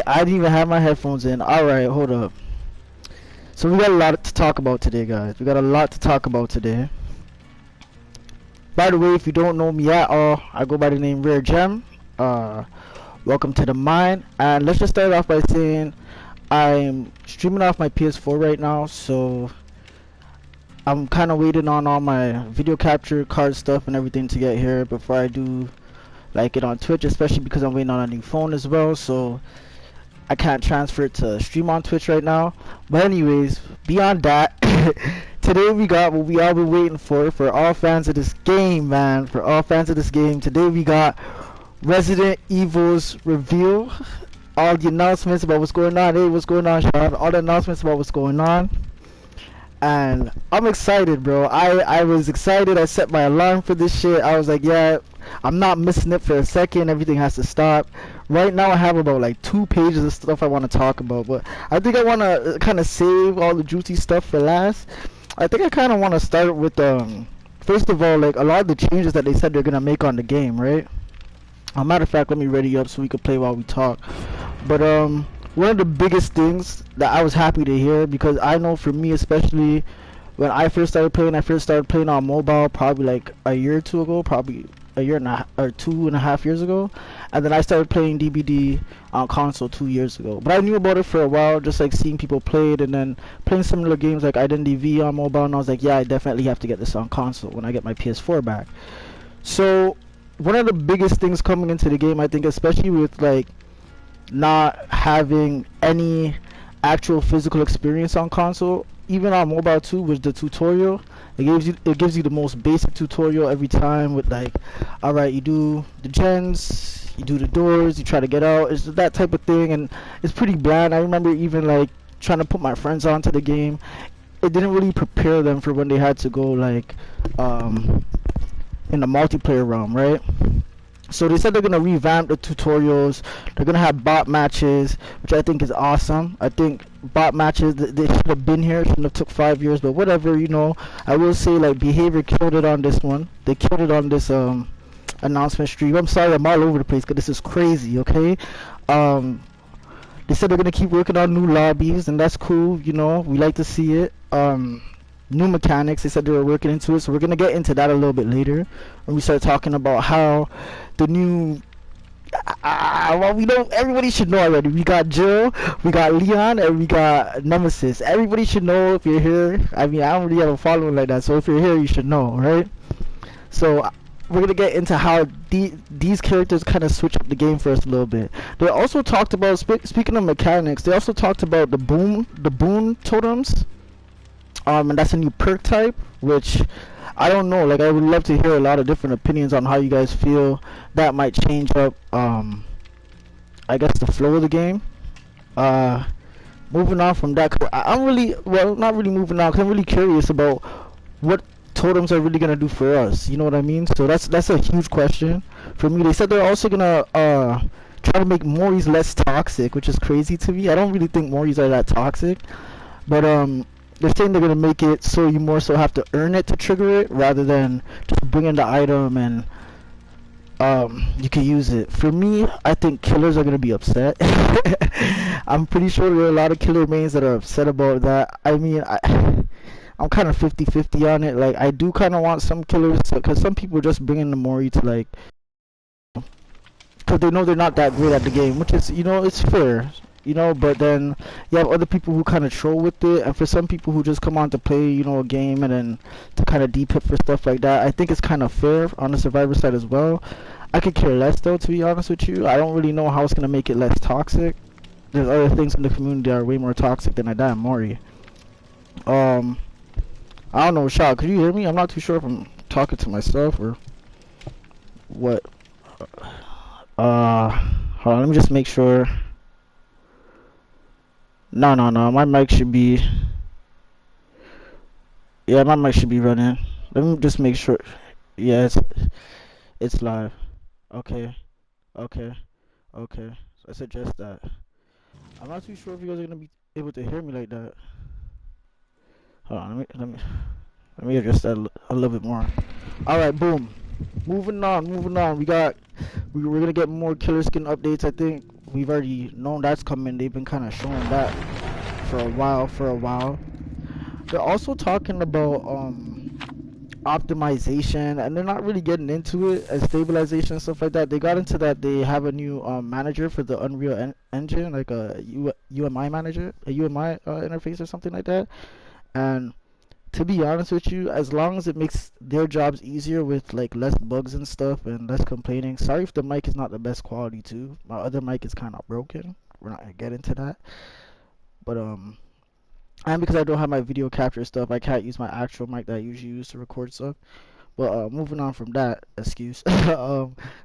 I didn't even have my headphones in. Alright, hold up. So we got a lot to talk about today, guys. We got a lot to talk about today. By the way, if you don't know me at all, I go by the name Rare Gem. Welcome to the mine. And let's just start off by saying I'm streaming off my PS4 right now, so I'm kind of waiting on all my video capture card stuff and everything to get here before I do like it on Twitch, especially because I'm waiting on a new phone as well, so I can't transfer it to stream on Twitch right now. But anyways, beyond that, today we got what we all been waiting for all fans of this game, man. For all fans of this game, today we got Resident Evil's reveal. All the announcements about what's going on. Hey, what's going on, Sean? All the announcements about what's going on. And I'm excited, bro. I was excited. I set my alarm for this shit. I was like, yeah, I'm not missing it for a second. Everything has to stop. Right now I have about like 2 pages of stuff I want to talk about, but I think I want to kind of save all the juicy stuff for last. I think I kind of want to start with first of all, like a lot of the changes that they said they're gonna make on the game, right? Matter of fact, let me ready up so we can play while we talk. But one of the biggest things that I was happy to hear, because I know for me especially, when I first started playing on mobile probably like a year or two ago, probably a year and a half, or 2.5 years ago, and then I started playing DBD on console 2 years ago. But I knew about it for a while, just like seeing people play it and then playing similar games like Identity V on mobile, and I was like, yeah, I definitely have to get this on console when I get my PS4 back. So one of the biggest things coming into the game, I think, especially with like not having any actual physical experience on console, even on mobile too, was the tutorial. It gives you the most basic tutorial every time with like, all right, you do the gens, you do the doors, you try to get out. It's that type of thing, and it's pretty bland. I remember even like trying to put my friends onto the game. It didn't really prepare them for when they had to go like in the multiplayer realm, right? So they said they're gonna revamp the tutorials. They're gonna have bot matches, which I think is awesome. I think bot matches, they should have been here. Shouldn't have took 5 years, but whatever, you know. I will say like Behavior killed it on this one. They killed it on this announcement stream. I'm sorry, I'm all over the place because this is crazy. Okay. They said they're gonna keep working on new lobbies, and that's cool. You know, we like to see it. New mechanics, they said they were working into it, so we're gonna get into that a little bit later when we start talking about how the new well, we know, everybody should know already. We got Jill, we got Leon, and we got Nemesis. Everybody should know if you're here. I mean, I don't really have a following like that, so if you're here, you should know, right? So we're gonna get into how these characters kind of switch up the game for us a little bit. They also talked about, speaking of mechanics, they also talked about the boon totems. And that's a new perk type, which I don't know, like I would love to hear a lot of different opinions on how you guys feel that might change up I guess the flow of the game. Moving on from that, I'm really, well, not really moving on, because I'm really curious about what totems are really gonna do for us, you know what I mean? So that's a huge question for me. They said they're also gonna try to make Moris less toxic, which is crazy to me. I don't really think Moris are that toxic, but they're saying they're gonna make it so you more so have to earn it to trigger it rather than just bring in the item and you can use it. For me, I think killers are gonna be upset. I'm pretty sure there are a lot of killer mains that are upset about that. I mean, I'm kind of 50-50 on it. Like, I do kind of want some killers, because some people just bring in the Mori to like, because they know they're not that great at the game, which is, you know, it's fair. You know, but then you have other people who kind of troll with it, and for some people who just come on to play, you know, a game and then to kind of deep hit for stuff like that, I think it's kind of fair on the Survivor side as well. I could care less though, to be honest with you. I don't really know how it's gonna make it less toxic. There's other things in the community that are way more toxic than a damn Mori. I don't know, Shah, could you hear me? I'm not too sure if I'm talking to myself or what. Hold on, let me just make sure. No, my mic should be, yeah, my mic should be running. Let me just make sure. Yeah, it's live. Okay, okay, okay. So I suggest that. I'm not too sure if you guys are gonna be able to hear me like that. Hold on, let me adjust that a little bit more. All right, boom. moving on. We're gonna get more killer skin updates. I think we've already known that's coming. They've been kind of showing that for a while. They're also talking about optimization, and they're not really getting into it as stabilization and stuff like that. They got into that. They have a new manager for the Unreal Engine, like a UMI manager, a UMI interface or something like that. And to be honest with you, as long as it makes their jobs easier with like less bugs and stuff and less complaining. Sorry if the mic is not the best quality too. My other mic is kind of broken. We're not gonna get into that. But and because I don't have my video capture stuff, I can't use my actual mic that I usually use to record stuff. But moving on from that excuse, they're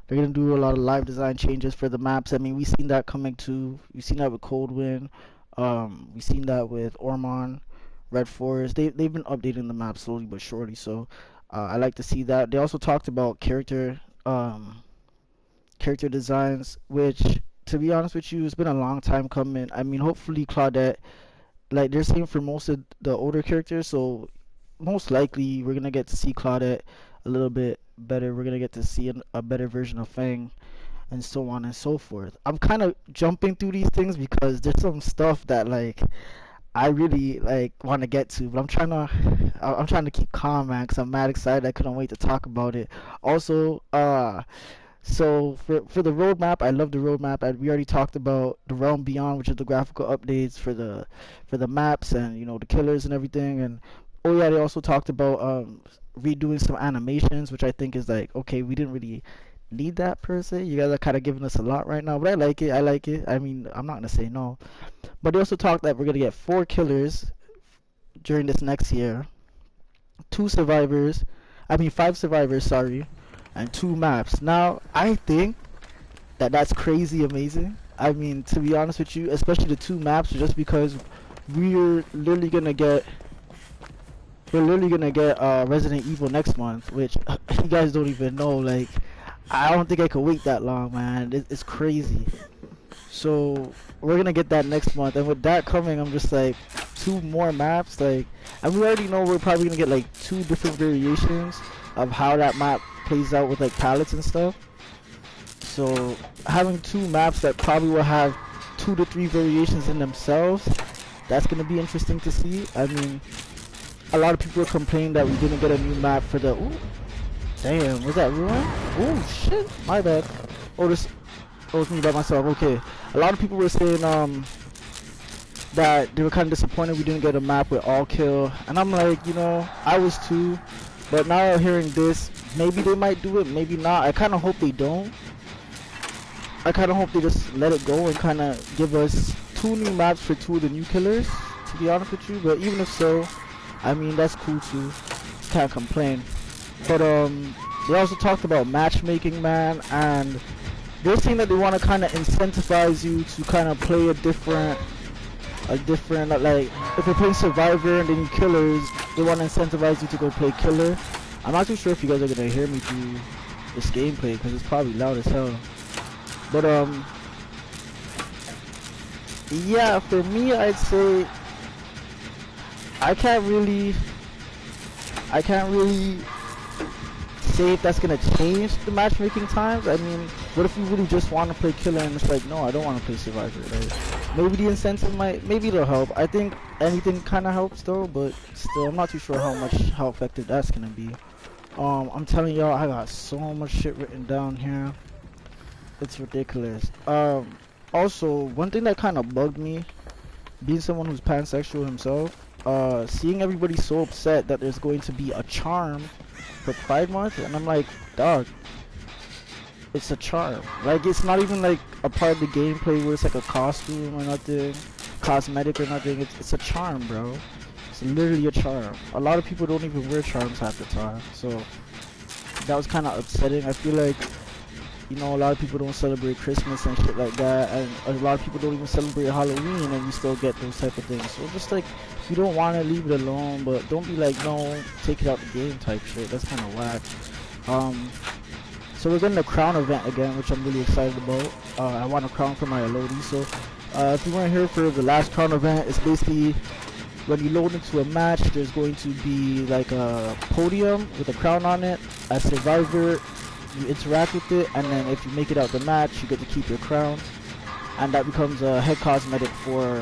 gonna do a lot of live design changes for the maps. I mean, we've seen that coming too. We've seen that with Coldwind. We've seen that with Ormond, Red Forest. They've been updating the map slowly but surely. So I like to see that. They also talked about character designs, which to be honest with you, it's been a long time coming. I mean, hopefully Claudette, like they're saying for most of the older characters, so most likely we're gonna get to see Claudette a little bit better. We're gonna get to see a better version of Fang, and so on and so forth. I'm kind of jumping through these things because there's some stuff that like I really like want to get to, but I'm trying to keep calm, man, because I'm mad excited. I couldn't wait to talk about it. Also, so for the roadmap, I love the roadmap. We already talked about the Realm Beyond, which is the graphical updates for the maps and the killers and everything. And oh yeah, they also talked about redoing some animations, which I think is like, okay, we didn't really need that per se. You guys are kind of giving us a lot right now, but I like it. I mean, I'm not gonna say no. But they also talked that we're gonna get 4 killers during this next year, 5 survivors, sorry, and 2 maps. Now, I think that that's crazy amazing. I mean, to be honest with you, especially the 2 maps, just because we're literally gonna get Resident Evil next month, which you guys don't even know. Like, I don't think I could wait that long, man. It's crazy. So we're gonna get that next month, and with that coming, I'm just like 2 more maps. Like, and we already know we're probably gonna get like 2 different variations of how that map plays out with like palettes and stuff. So having 2 maps that probably will have 2 to 3 variations in themselves, that's gonna be interesting to see. I mean, a lot of people are complaining that we didn't get a new map for the. Ooh, damn, was that Ruin? Oh shit, my bad. Oh, this. Oh, it's me by myself. Okay. A lot of people were saying that they were kind of disappointed we didn't get a map with all kill, and I'm like, I was too. But now hearing this, maybe they might do it, maybe not. I kind of hope they don't. I kind of hope they just let it go and kind of give us 2 new maps for 2 of the new killers, to be honest with you. But even if so, I mean, that's cool too. Can't complain. But they also talked about matchmaking, man, and they're saying that they want to kind of incentivize you to kind of play a different, like, if you're playing Survivor and then you killers, they want to incentivize you to go play killer. I'm not too sure if you guys are gonna hear me through this gameplay because it's probably loud as hell. But yeah, for me, I'd say I can't really say if that's gonna change the matchmaking times. I mean, what if you really just want to play killer and it's like, no, I don't want to play Survivor? Like, maybe the incentive maybe it'll help. I think anything kind of helps though, but still, I'm not too sure how effective that's gonna be. I'm telling y'all, I got so much shit written down here. It's ridiculous. Also, one thing that kind of bugged me, being someone who's pansexual himself, seeing everybody so upset that there's going to be a charm for Pride Month, and I'm like, dog, it's a charm. Like, it's not even like a part of the gameplay where it's like a costume or nothing, cosmetic or nothing. It's a charm, bro. It's literally a charm. A lot of people don't even wear charms half the time, so that was kind of upsetting. I feel like, a lot of people don't celebrate Christmas and shit like that, and a lot of people don't even celebrate Halloween, and you still get those type of things. So just like, if you don't want to, leave it alone, but don't be like, no, take it out the game type shit. That's kind of whack. So we're getting the crown event again, which I'm really excited about. I want a crown for my Elodie. So if you weren't here for the last crown event, it's basically when you load into a match, there's going to be like a podium with a crown on it. As survivor, you interact with it, and then if you make it out the match, you get to keep your crown, and that becomes a head cosmetic for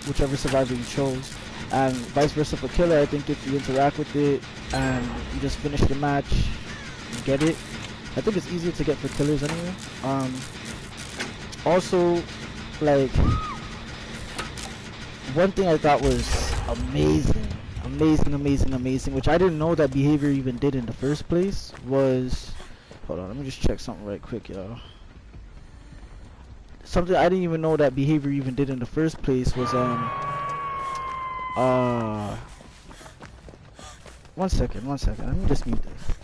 whichever survivor you chose. And vice versa for killer. I think if you interact with it and you just finish the match, you get it. I think it's easier to get for killers anyway. Also, like, one thing I thought was amazing, which I didn't know that Behavior even did in the first place, was, hold on, let me just check something right quick, y'all. Something I didn't even know that Behavior even did in the first place was, one second, let me just mute this.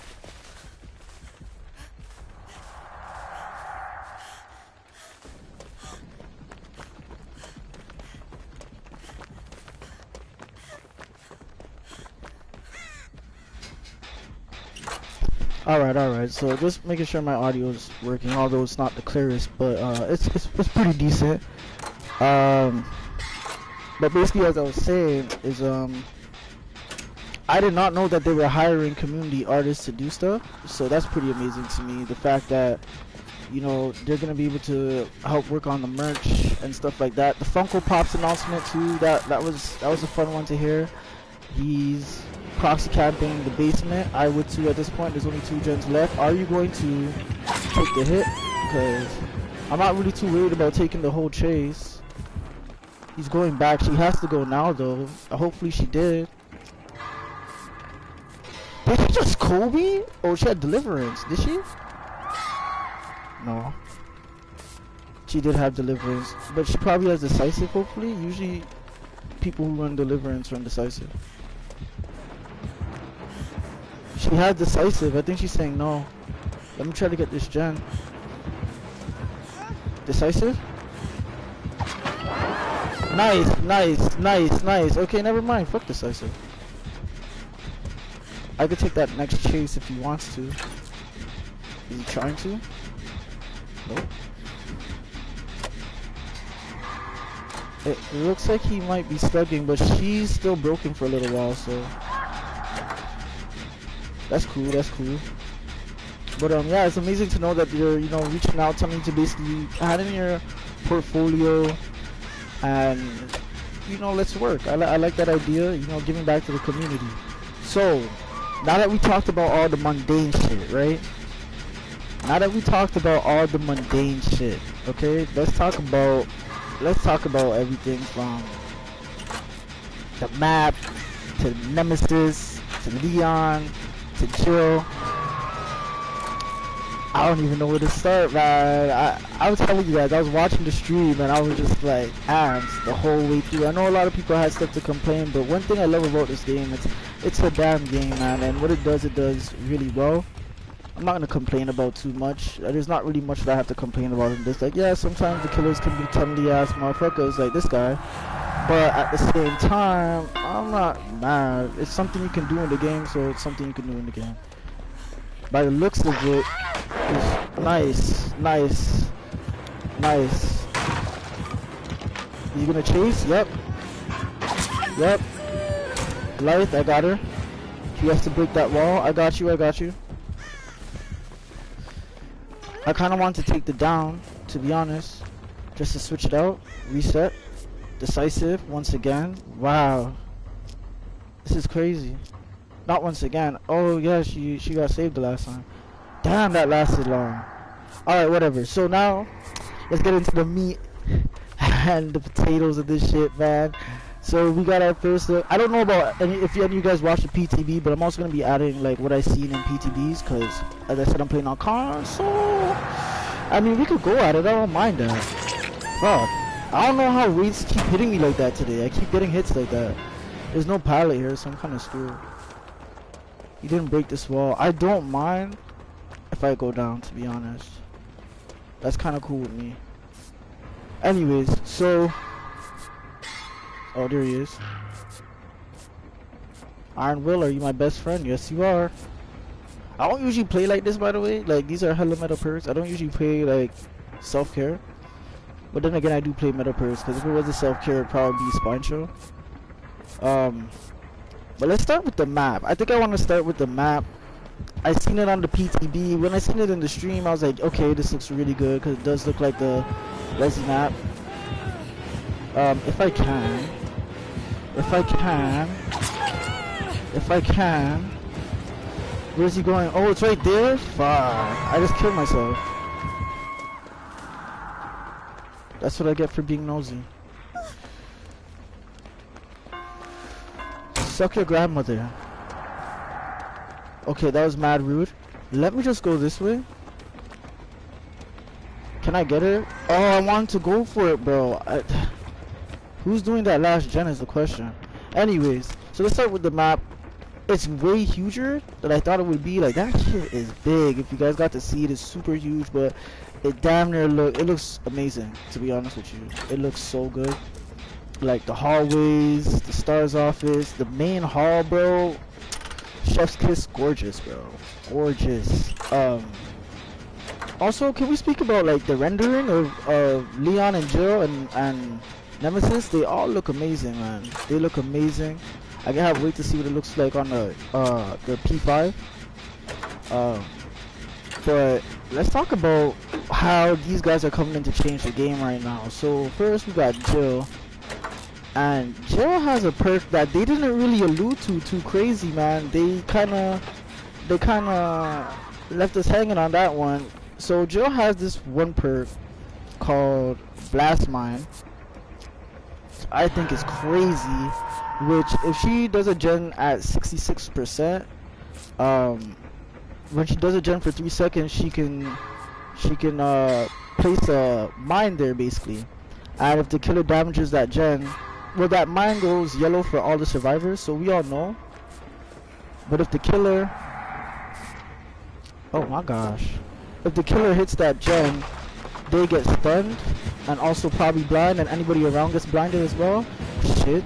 Alright, so just making sure my audio is working, although it's not the clearest, but it's pretty decent. But basically, as I was saying, is I did not know that they were hiring community artists to do stuff, so that's pretty amazing to me. The fact that, you know, they're gonna be able to help work on the merch and stuff like that. The Funko Pops announcement too, that was a fun one to hear. He's proxy camping the basement. I would too at this point. There's only 2 gens left. Are you going to take the hit? Because I'm not really too worried about taking the whole chase. He's going back. She has to go now though. Hopefully she did. Did she just Kobe? Oh, she had Deliverance. Did she? No. She did have Deliverance. But she probably has Decisive, hopefully. Usually people who run Deliverance run Decisive. She had Decisive. I think she's saying no. Let me try to get this gen. Decisive? Nice. Okay, never mind. Fuck Decisive. I could take that next chase if he wants to. Is he trying to? Nope. It looks like he might be slugging, but she's still broken for a little while, so that's cool. But yeah, it's amazing to know that you're, you know, reaching out to me to basically add in your portfolio, and you know, let's work. I like that idea, you know, giving back to the community. So now that we talked about all the mundane shit, right? Now that we talked about all the mundane shit, okay, let's talk about everything from the map to Nemesis to Leon to Jill. I don't even know where to start, man. I was telling you guys, I was watching the stream and I was just like amped the whole way through. I know a lot of people had stuff to complain, but one thing I love about this game, it's a damn game, man, and what it does really well. I'm not gonna complain about too much. There's not really much that I have to complain about in this. Like, yeah, sometimes the killers can be tumbly ass motherfuckers like this guy, but at the same time, I'm not mad. It's something you can do in the game, so it's something you can do in the game. By the looks of it, it's nice. You gonna chase? Yep. Light, I got her. She has to break that wall. I got you. I kind of want to take the down, to be honest, just to switch it out. Reset. Decisive once again. Wow, this is crazy. Not once again. Oh yeah, she got saved the last time. Damn, that lasted long. Alright, whatever. So now let's get into the meat and the potatoes of this shit, man. So we got our first look. I don't know about if any of you guys watch the PTB, but I'm also gonna be adding like what I seen in PTBs, because as I said, I'm playing on console. I mean, we could go at it. I don't mind that. Fuck. I don't know how raids keep hitting me like that today. I keep getting hits like that. There's no pallet here, so I'm kind of screwed. He didn't break this wall. I don't mind if I go down, to be honest. That's kind of cool with me. Anyways, so... Oh, there he is. Iron Will, are you my best friend? Yes, you are. I don't usually play like this, by the way. Like, these are hella meta perks. I don't usually play, like, self-care. But then again, I do play meta perks, because if it was a self-care, it'd probably be Spine Show. But let's start with the map. I think I want to start with the map. I seen it on the PTB. When I seen it in the stream, I was like, okay, this looks really good because it does look like the Resi map. If I can. Where's he going? Oh, it's right there? Fuck. I just killed myself. That's what I get for being nosy. Suck your grandmother. Okay, that was mad rude. Let me just go this way. Can I get it? Oh, I wanted to go for it, bro. Who's doing that last gen is the question. Anyways, so let's start with the map. It's way huger than I thought it would be. Like, that shit is big. If you guys got to see it, it's super huge, but it damn near looks amazing, to be honest with you. It looks so good. Like the hallways, the STARS office, the main hall, bro. Chef's kiss, gorgeous, bro. Gorgeous. Also, can we speak about like the rendering of Leon and Jill and Nemesis? They all look amazing, man. They look amazing. I can't wait to see what it looks like on the P5. But let's talk about how these guys are coming in to change the game right now. So first we got Jill. And Jill has a perk that they didn't really allude to too crazy, man. They kinda left us hanging on that one. So Jill has this one perk called Blast Mine. I think it's crazy. Which, if she does a gen at 66%, when she does a gen for 3 seconds, she can place a mine there basically. And if the killer damages that gen, well, that mine goes yellow for all the survivors, so we all know. But if the killer, oh my gosh, if the killer hits that gen, they get stunned and also probably blind, and anybody around gets blinded as well. Shit.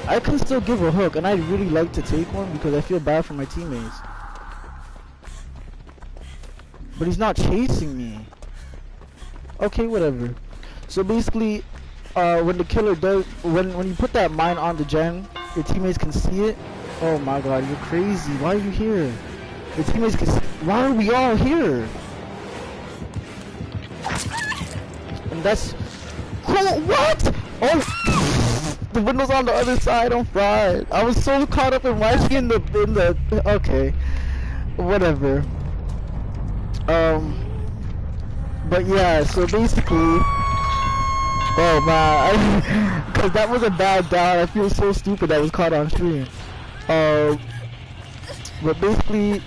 I can still give a hook, and I'd really like to take one because I feel bad for my teammates. But he's not chasing me. Okay, whatever. So basically, when the killer does, when you put that mine on the gen, your teammates can see it. Oh my god, you're crazy. Why are you here? Your teammates can see. Why are we all here? And that's cool. What? Oh, the window's on the other side. I'm fried. I was so caught up in why she in the. Okay, whatever. But yeah. So basically. Oh man, because that was a bad down. I feel so stupid that was caught on stream. But basically,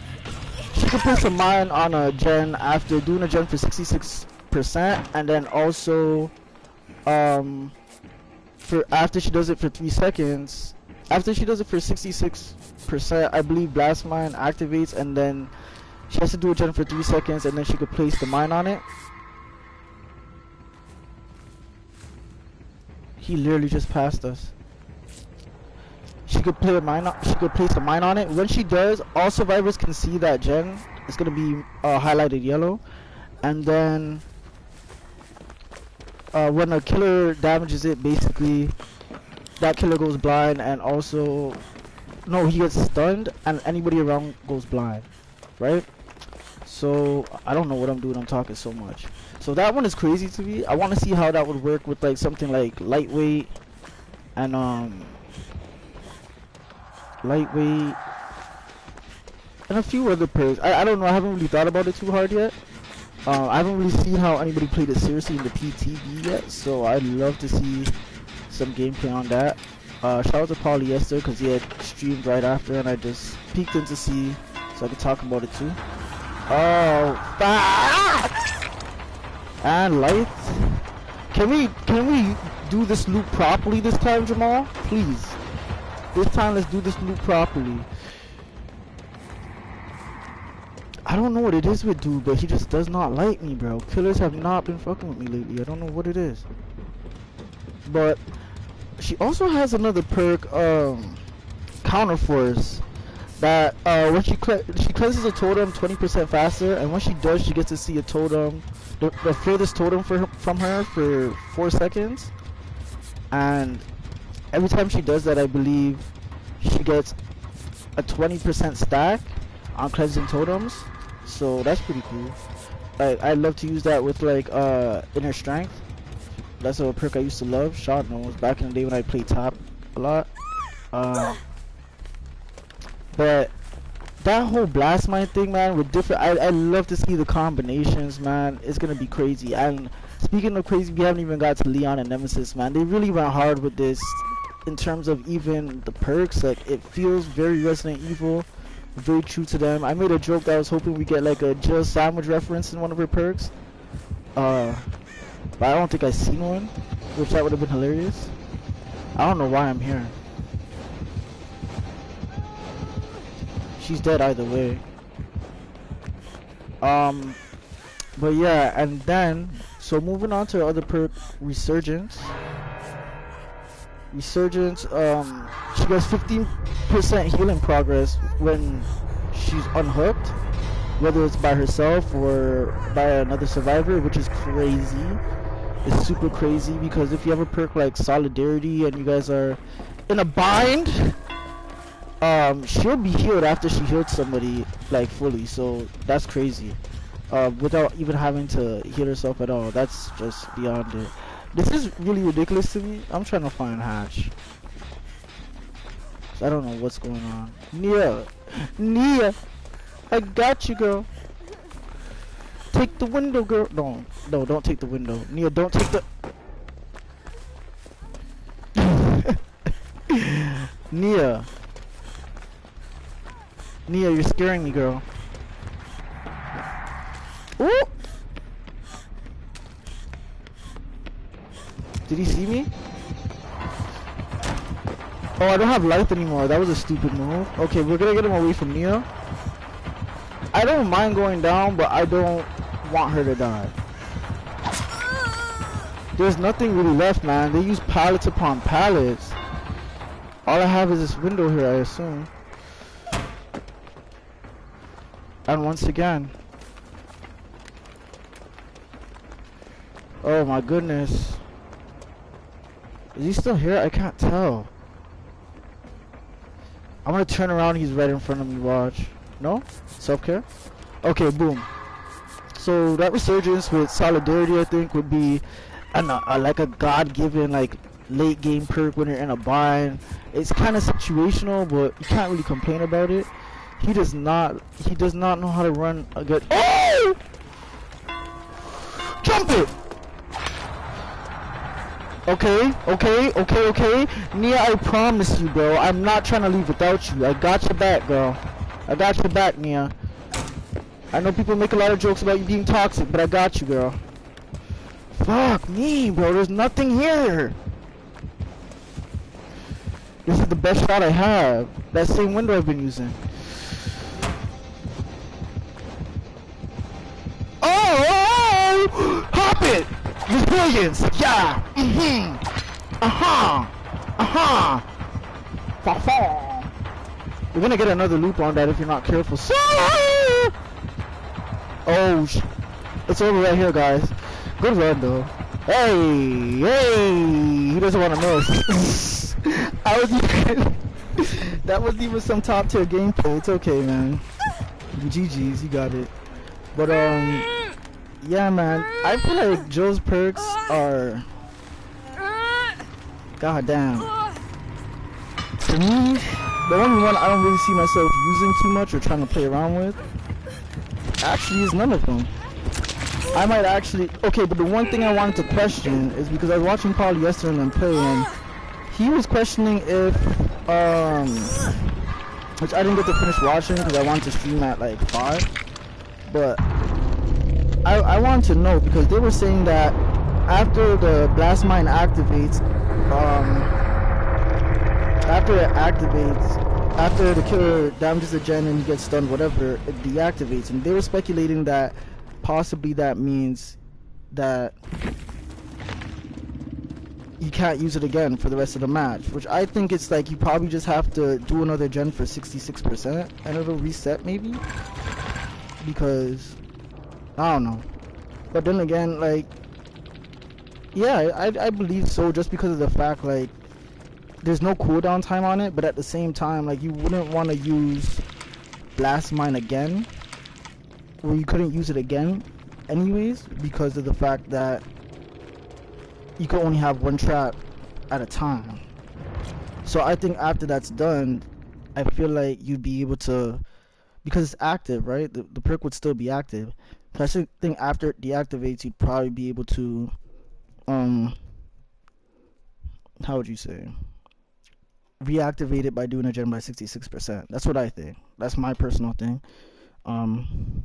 she could put some mine on a gen after doing a gen for 66%, and then also, for after she does it for 3 seconds. After she does it for 66%, I believe Blast Mine activates, and then she has to do a gen for 3 seconds, and then she could place the mine on it. He literally just passed us. She could play a mine. She could place a mine on it. When she does, all survivors can see that gen. It's gonna be highlighted yellow, and then when a killer damages it, basically that killer goes blind, and also no, he gets stunned, and anybody around goes blind, right? So I don't know what I'm doing. I'm talking so much. So that one is crazy to me. I want to see how that would work with like something like lightweight and a few other perks. I don't know. I haven't really thought about it too hard yet. I haven't really seen how anybody played it seriously in the PTB yet. So I'd love to see some gameplay on that. Shout out to Polyester because he had streamed right after, and I just peeked in to see so I could talk about it too. Oh, fuck! And lights. Can we do this loop properly this time, Jamal? Please. This time let's do this loop properly. I don't know what it is with dude, but he just does not like me, bro. Killers have not been fucking with me lately. I don't know what it is. But she also has another perk, Counter Force. That when she cleanses a totem 20% faster, and when she does, she gets to see a totem, the furthest totem from her for 4 seconds. And every time she does that, I believe she gets a 20% stack on cleansing totems. So that's pretty cool. I love to use that with like inner strength. That's a perk I used to love. Shot knows back in the day when I played top a lot. But that whole blast mine thing, man, with different, I love to see the combinations, man. It's gonna be crazy. And speaking of crazy, we haven't even got to Leon and Nemesis, man. They really went hard with this in terms of even the perks. Like, it feels very Resident Evil, very true to them. I made a joke that I was hoping we get like a Jill sandwich reference in one of her perks. But I don't think I've seen one, which that would have been hilarious. I don't know why I'm here. She's dead either way. But yeah, and then, so moving on to our other perk, Resurgence. Resurgence, she gets 15% healing progress when she's unhooked, whether it's by herself or by another survivor, which is crazy. It's super crazy because if you have a perk like Solidarity and you guys are in a bind, she'll be healed after she healed somebody like fully, so that's crazy. Without even having to heal herself at all. That's just beyond it. This is really ridiculous to me. I'm trying to find Hatch. I don't know what's going on. Nia, I got you, girl. Take the window, girl. No, don't take the window. Nia, don't take the... Nia, you're scaring me, girl. Ooh! Did he see me? Oh, I don't have life anymore. That was a stupid move. Okay, we're gonna get him away from Nia. I don't mind going down, but I don't want her to die. There's nothing really left, man. They use pallets upon pallets. All I have is this window here, I assume. And once again. Oh my goodness. Is he still here? I can't tell. I'm gonna turn around, he's right in front of me, watch. No? Self-care? Okay, boom. So that Resurgence with Solidarity, I think, would be like a god-given, like, late game perk when you're in a bind. It's kind of situational, but you can't really complain about it. He does not know how to run a good... Oh! Jump it! Okay. Nia, I promise you, bro. I'm not trying to leave without you. I got your back, girl. I got your back, Nia. I know people make a lot of jokes about you being toxic, but I got you, girl. Fuck me, bro. There's nothing here. This is the best shot I have. That same window I've been using. Oh! Hop it! Resilience! Yeah! You're gonna get another loop on that if you're not careful. Oh, it's over right here, guys. Good run, though. Hey! He doesn't want to miss. That wasn't even some top tier gameplay. It's okay, man. GG's, you got it. But, yeah, man. I feel like Joe's perks are... goddamn. For me, the only one I don't really see myself using too much or trying to play around with actually is none of them. I might actually... Okay, but the one thing I wanted to question is because I was watching Paul yesterday and play, and he was questioning if, which I didn't get to finish watching because I wanted to stream at like 5, but I wanted to know because they were saying that after the blast mine activates, after the killer damages the gen and he gets stunned, whatever, it deactivates, and they were speculating that possibly that means that you can't use it again for the rest of the match, which I think it's like you probably just have to do another gen for 66% and it'll reset maybe, because I don't know. But then again, like, yeah, I believe so, just because of the fact, like, there's no cooldown time on it, but at the same time, like, you wouldn't want to use Blast Mine again, or you couldn't use it again anyways, because of the fact that you can only have one trap at a time. So I think after that's done, I feel like you'd be able to, because it's active, right? The perk would still be active. So I think after it deactivates, you'd probably be able to, how would you say, reactivate it by doing a gen by 66%. That's what I think. That's my personal thing. I'm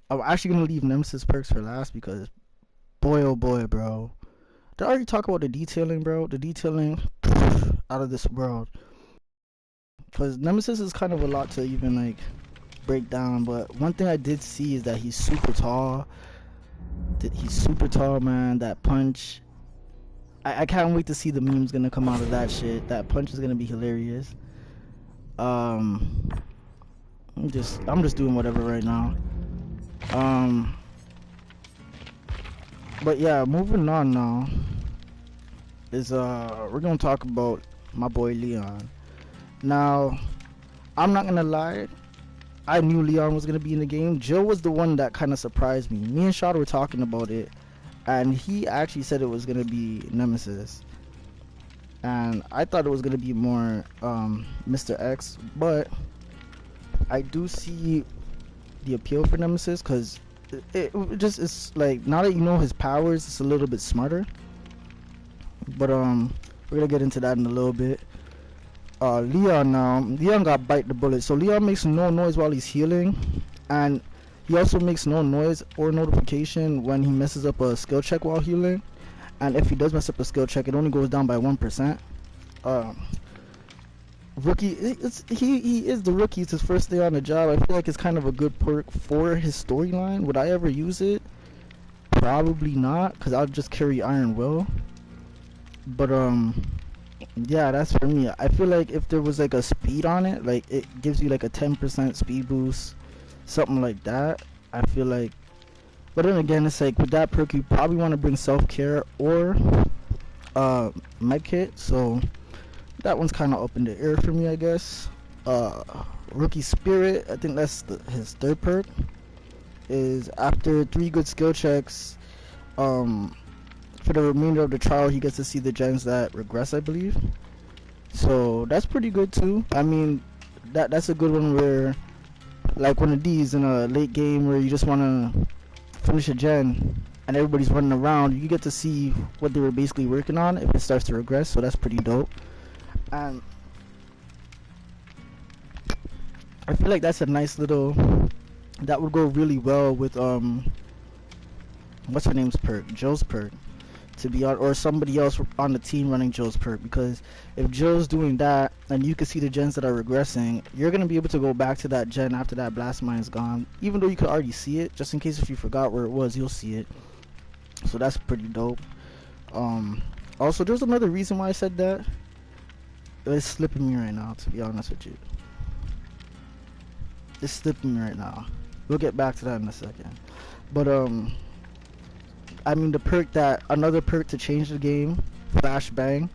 actually gonna leave Nemesis perks for last because, boy oh boy, bro. Did I already talk about the detailing, bro? The detailing, out of this world. Because Nemesis is kind of a lot to even like break down, but one thing I did see is that he's super tall. He's super tall, man. That punch, I can't wait to see the memes gonna come out of that shit. That punch is gonna be hilarious. I'm just doing whatever right now. But yeah, moving on now is we're gonna talk about my boy Leon. Now, I'm not gonna lie, I knew Leon was gonna be in the game. Jill was the one that kind of surprised me. Me and Shad were talking about it, and he actually said it was gonna be Nemesis, and I thought it was gonna be more Mr. X, but I do see the appeal for Nemesis because it just is like, now that you know his powers, it's a little bit smarter. But we're gonna get into that in a little bit. Leon now. Leon got bite the bullet, so Leon makes no noise while he's healing, and he also makes no noise or notification when he messes up a skill check while healing. And if he does mess up a skill check, it only goes down by 1%. Rookie, he is the rookie. It's his first day on the job. I feel like it's kind of a good perk for his storyline. Would I ever use it? Probably not, because I'll just carry Iron Will. But yeah, that's for me. I feel like if there was like a speed on it, like it gives you like a 10% speed boost, something like that, I feel like. But then again, it's like with that perk, you probably want to bring self-care or medkit, so that one's kind of up in the air for me, I guess. Rookie Spirit, I think that's his third perk, is after 3 good skill checks, for the remainder of the trial, he gets to see the gens that regress, I believe. So that's pretty good too. I mean, that's a good one where, like one of these in a late game where you just want to finish a gen and everybody's running around, you get to see what they were basically working on if it starts to regress. So that's pretty dope. And I feel like that's a nice little, that would go really well with what's her name's perk, Joe's perk, to be on, or somebody else on the team running Joe's perk, because if Joe's doing that and you can see the gens that are regressing, you're going to be able to go back to that gen after that blast mine is gone, even though you could already see it. Just in case if you forgot where it was, you'll see it. So that's pretty dope. Also, there's another reason why I said that. It's slipping me right now, to be honest with you. It's slipping me right now. We'll get back to that in a second. But I mean, the perk that, another perk to change the game, flashbang.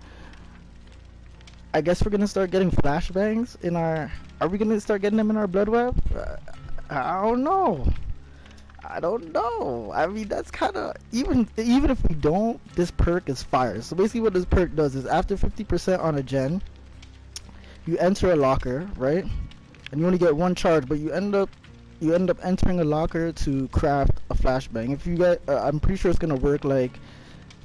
I guess we're gonna start getting flashbangs in our, are we gonna start getting them in our blood web? I don't know. I mean, that's kind of, even if we don't, this perk is fire. So basically what this perk does is after 50% on a gen, you enter a locker, right? And you only get 1 charge, but you end up entering a locker to craft a flashbang. If you get, I'm pretty sure it's gonna work like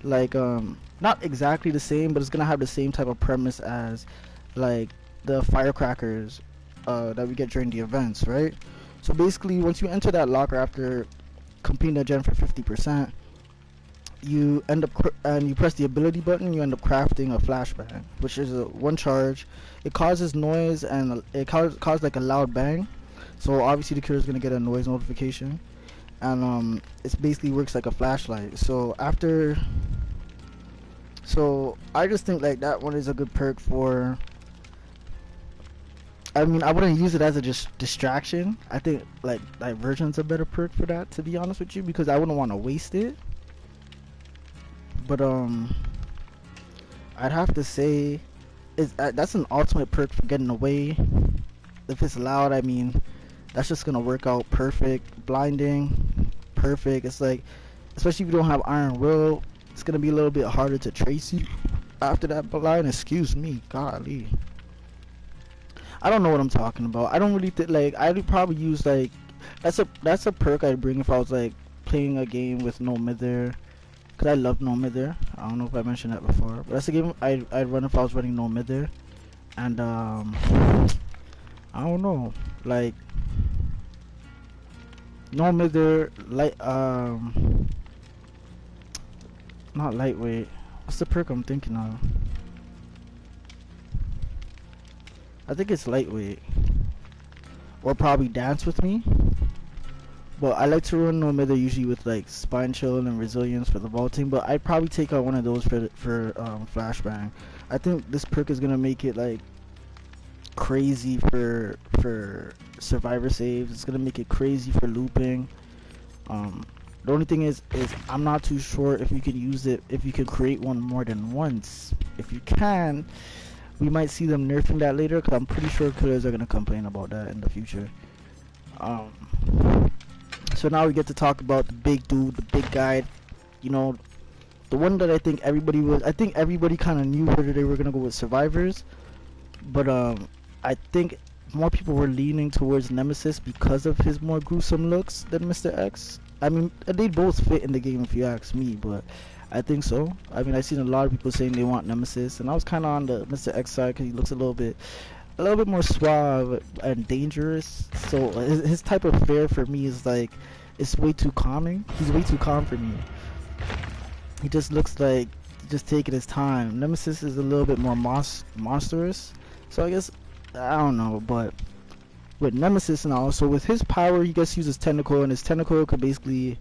not exactly the same, but it's gonna have the same type of premise as like the firecrackers that we get during the events, right? So basically, once you enter that locker after completing a gen for 50%, you end up and you press the ability button, you end up crafting a flashbang, which is a 1 charge. It causes noise and it causes like a loud bang. So obviously the killer is gonna get a noise notification, and it basically works like a flashlight. So I just think like that one is a good perk for. I mean, I wouldn't use it as a distraction. I think like Diversion's a better perk for that, to be honest with you, because I wouldn't want to waste it. But I I'd have to say is that's an ultimate perk for getting away. If it's loud, I mean, that's just gonna work out perfect. Blinding, perfect. It's like, especially if you don't have Iron Will, it's gonna be a little bit harder to trace you after that blind. Excuse me, golly. I don't know what I'm talking about. I don't really think like I'd probably use like that's a perk I'd bring if I was like playing a game with no Mither. Cause I love No Mither. I don't know if I mentioned that before, but that's a game I'd run if I was running No Mither. And I don't know, like No Mither, like not lightweight. What's the perk I'm thinking of? I think it's lightweight, or probably Dance with Me. But I like to run No Mither usually with like Spine Chill and Resilience for the vaulting. But I'd probably take out one of those for Flashbang. I think this perk is gonna make it like crazy for survivor saves. It's gonna make it crazy for looping. The only thing is I'm not too sure if you can use it, if you can create one more than once. If you can, we might see them nerfing that later, because I'm pretty sure killers are gonna complain about that in the future. So now we get to talk about the big dude, the big guy, you know, the one that I think everybody kind of knew whether they were gonna go with survivors, but I think more people were leaning towards Nemesis because of his more gruesome looks than Mr. X. I mean, they both fit in the game if you ask me, but I think so. I mean, I've seen a lot of people saying they want Nemesis, and I was kind of on the Mr. X side because he looks a little bit more suave and dangerous. So his type of fare for me is like, it's way too calming. He's way too calm for me. He just looks like just taking his time. Nemesis is a little bit more monstrous. So I guess, I don't know, but with Nemesis and also with his power, he gets uses tentacle, and his tentacle could basically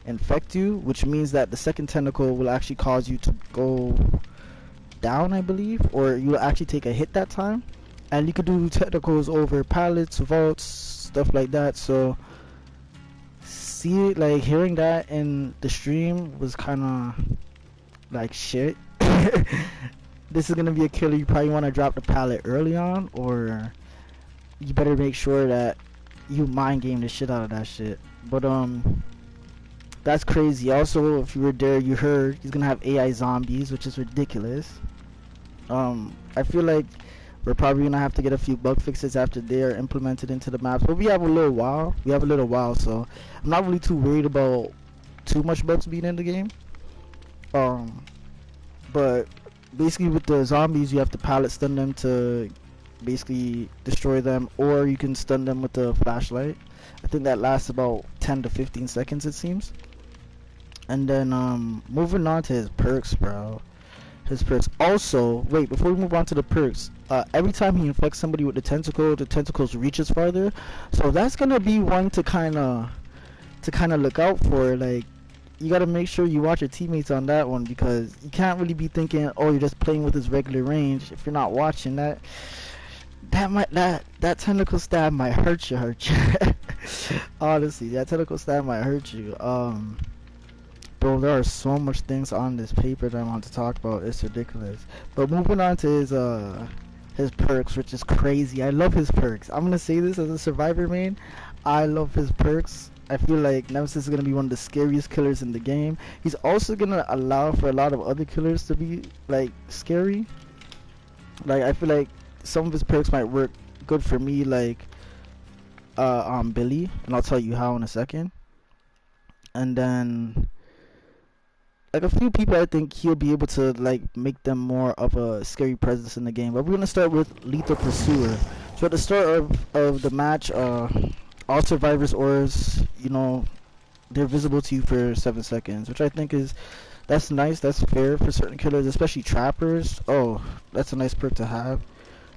infect you, which means that the second tentacle will actually cause you to go down, I believe, or you'll actually take a hit that time. And you could do tentacles over pallets, vaults, stuff like that. So see, like, hearing that in the stream was kind of like shit. This is gonna be a killer. You probably want to drop the pallet early on, or you better make sure that you mind game the shit out of that shit. But that's crazy. Also, if you were there, you heard he's gonna have AI zombies, which is ridiculous. I feel like we're probably gonna have to get a few bug fixes after they are implemented into the maps, but we have a little while. So I'm not really too worried about too much bugs being in the game. But basically with the zombies, you have to pallet stun them to basically destroy them, or you can stun them with the flashlight. I think that lasts about 10 to 15 seconds, it seems. And then moving on to his perks, bro. His perks. Also, wait, before we move on to the perks, every time he infects somebody with the tentacles reaches farther. So that's gonna be one to kind of look out for. Like, you gotta make sure you watch your teammates on that one, because you can't really be thinking, oh, you're just playing with his regular range. If you're not watching that, that tentacle stab might hurt you. Honestly, that tentacle stab might hurt you. Bro, there are so much things on this paper that I want to talk about. It's ridiculous. But moving on to his perks, which is crazy. I love his perks. I'm gonna say this as a survivor main. I love his perks. I feel like Nemesis is gonna be one of the scariest killers in the game. He's also gonna allow for a lot of other killers to be like scary. Like, I feel like some of his perks might work good for me, like on Billy, and I'll tell you how in a second. And then like a few people, I think he'll be able to like make them more of a scary presence in the game. But we're gonna start with Lethal Pursuer. So at the start of the match, all survivors' auras, you know, they're visible to you for 7 seconds, which I think that's nice. That's fair for certain killers, especially trappers. Oh, that's a nice perk to have.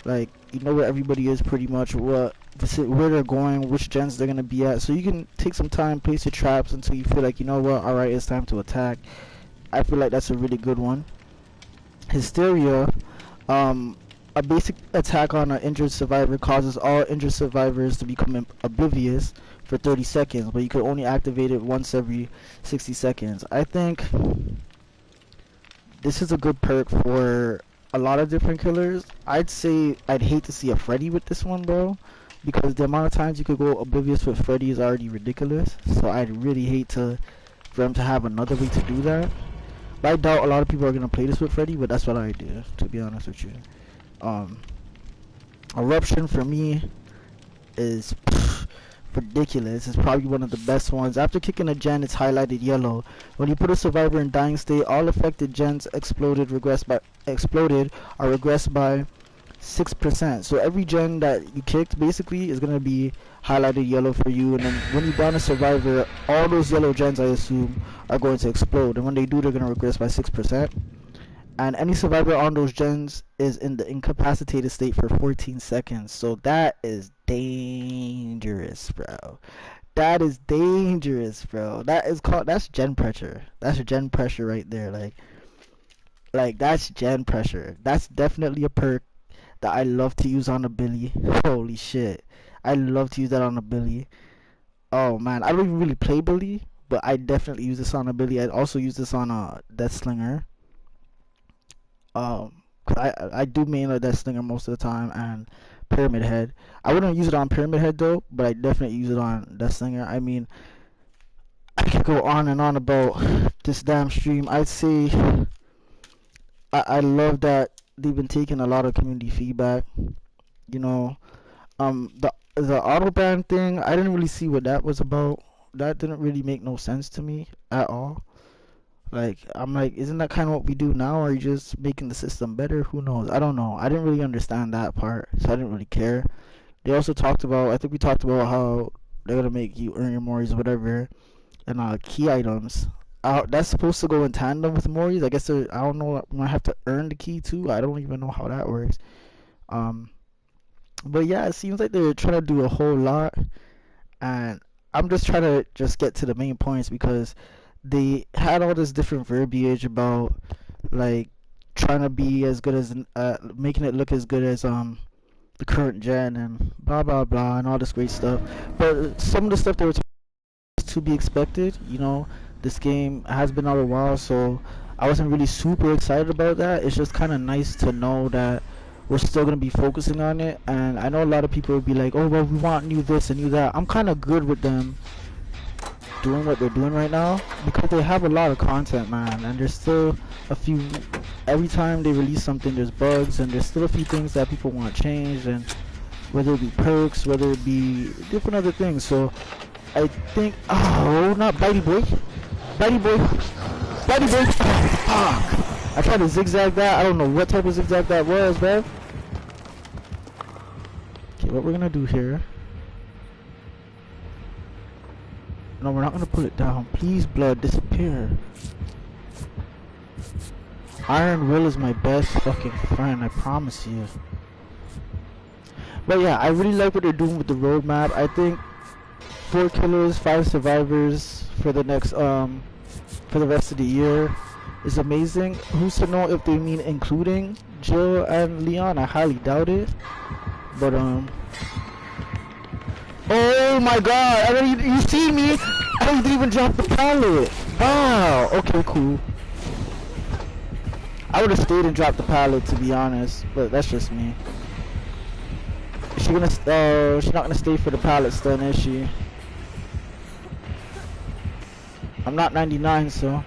Like, you know where everybody is pretty much, where they're going, which gens they're gonna be at, so you can take some time, place your traps until you feel like, you know what, alright, it's time to attack. I feel like that's a really good one. Hysteria, a basic attack on an injured survivor causes all injured survivors to become oblivious for 30 seconds, but you can only activate it once every 60 seconds. I think this is a good perk for a lot of different killers. I'd say I'd hate to see a Freddy with this one, bro, because the amount of times you could go oblivious with Freddy is already ridiculous. So I'd really hate for him to have another way to do that. But I doubt a lot of people are gonna play this with Freddy, but that's what I do, to be honest with you. Eruption for me is ridiculous. It's probably one of the best ones. After kicking a gen, it's highlighted yellow. When you put a survivor in dying state, all affected gens exploded or regressed by 6%. So every gen that you kicked basically is gonna be highlighted yellow for you, and then when you down a survivor, all those yellow gens, I assume, are going to explode, and when they do, they're gonna regress by 6%. And any survivor on those gens is in the incapacitated state for 14 seconds. So that is dangerous, bro. That is dangerous, bro. That's gen pressure. That's gen pressure right there. Like that's gen pressure. That's definitely a perk that I love to use on a Billy. Holy shit. I love to use that on a Billy. Oh man, I don't even really play Billy, but I definitely use this on a Billy. I'd also use this on a Deathslinger. I do main a Deathslinger most of the time, and Pyramid Head. I wouldn't use it on Pyramid Head though, but I definitely use it on Deathslinger. I mean, I could go on and on about this damn stream. I'd say I love that they've been taking a lot of community feedback. You know, the autobahn thing, I didn't really see what that was about. That didn't really make no sense to me at all. Like, I'm like, isn't that kind of what we do now? Or are you just making the system better? Who knows? I don't know. I didn't really understand that part, so I didn't really care. They also talked about, I think we talked about how they're gonna make you earn your Moris or whatever, and key items. That's supposed to go in tandem with Moris. I guess I don't know. I might have to earn the key too. I don't even know how that works. But yeah, it seems like they're trying to do a whole lot, and I'm just trying to get to the main points, because they had all this different verbiage about like trying to be as good as making it look as good as the current gen and blah blah blah and all this great stuff. But some of the stuff they were to be expected. You know, this game has been out a while, so I wasn't really super excited about that. It's just kind of nice to know that we're still going to be focusing on it. And I know a lot of people will be like, oh well, we want new this and new that. I'm kind of good with them doing what they're doing right now, because they have a lot of content, man, and there's still a few, every time they release something there's bugs, and there's still a few things that people want changed, and whether it be perks, whether it be different other things. So I think, oh, not Bitey Boy, Bitey Boy, Bitey Boy, fuck, I tried to zigzag that. I don't know what type of zigzag that was, man. Okay, what we're gonna do here, no, we're not gonna pull it down. Please, blood, disappear. Iron Will is my best fucking friend, I promise you. But yeah, I really like what they're doing with the roadmap. I think 4 killers, 5 survivors for the next for the rest of the year is amazing. Who's to know if they mean including Jill and Leon? I highly doubt it. But oh my god, I mean, you see me? I didn't even drop the pallet. Wow, okay, cool. I would have stayed and dropped the pallet, to be honest, but that's just me. Is she gonna, she's not gonna stay for the pallets then, is she? I'm not 99, so.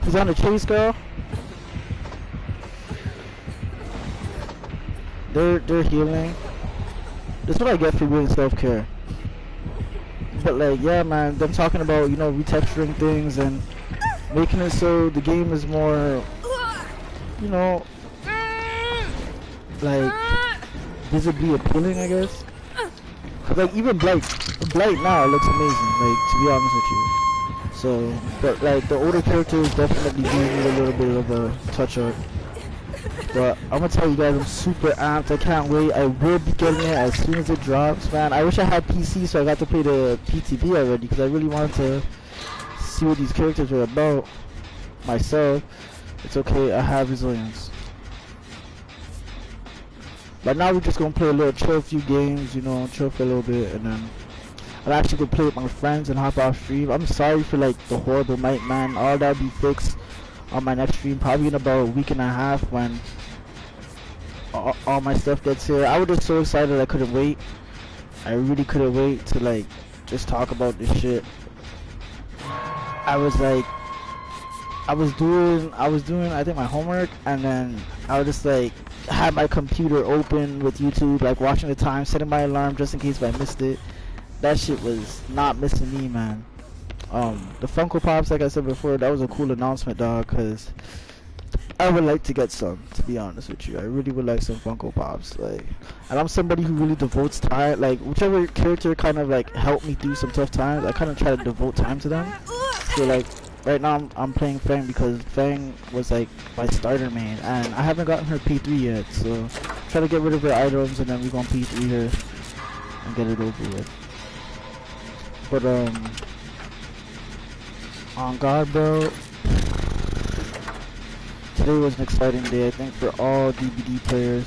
He's on the chase, girl. They're healing. That's what I get for doing self-care. But like, yeah, man, them talking about, you know, retexturing things and making it so the game is more, you know, like visibly appealing, I guess. Cause like even Blight now looks amazing, like, to be honest with you. So, but like the older characters definitely do need a little bit of a touch up. But I'm gonna tell you guys, I'm super amped. I can't wait. I will be getting it as soon as it drops, man. I wish I had PC so I got to play the PTB already, because I really wanted to see what these characters were about myself. It's okay, I have resilience. But now we're just gonna play a little chill, few games, you know, chill for a little bit, and then I'm actually gonna play with my friends and hop off stream. I'm sorry for like the horrible mic, man. All that'll be fixed on my next stream, probably in about a week and a half when all my stuff gets here. I was just so excited I couldn't wait. I really couldn't wait to like just talk about this shit. I was like, I was doing I think my homework, and then I was just like had my computer open with YouTube, like watching the time, setting my alarm just in case if I missed it. That shit was not missing me, man. The Funko Pops, like I said before, that was a cool announcement, dog, cause I would like to get some, to be honest with you. I really would like some Funko Pops, like, and I'm somebody who really devotes time, like, whichever character kind of like helped me through some tough times, I kind of try to devote time to them. So like, right now I'm playing Fang because Fang was like my starter main, and I haven't gotten her P3 yet, so try to get rid of her items and then we're gonna P3 her and get it over with. But on God, bro, today was an exciting day, I think, for all DBD players.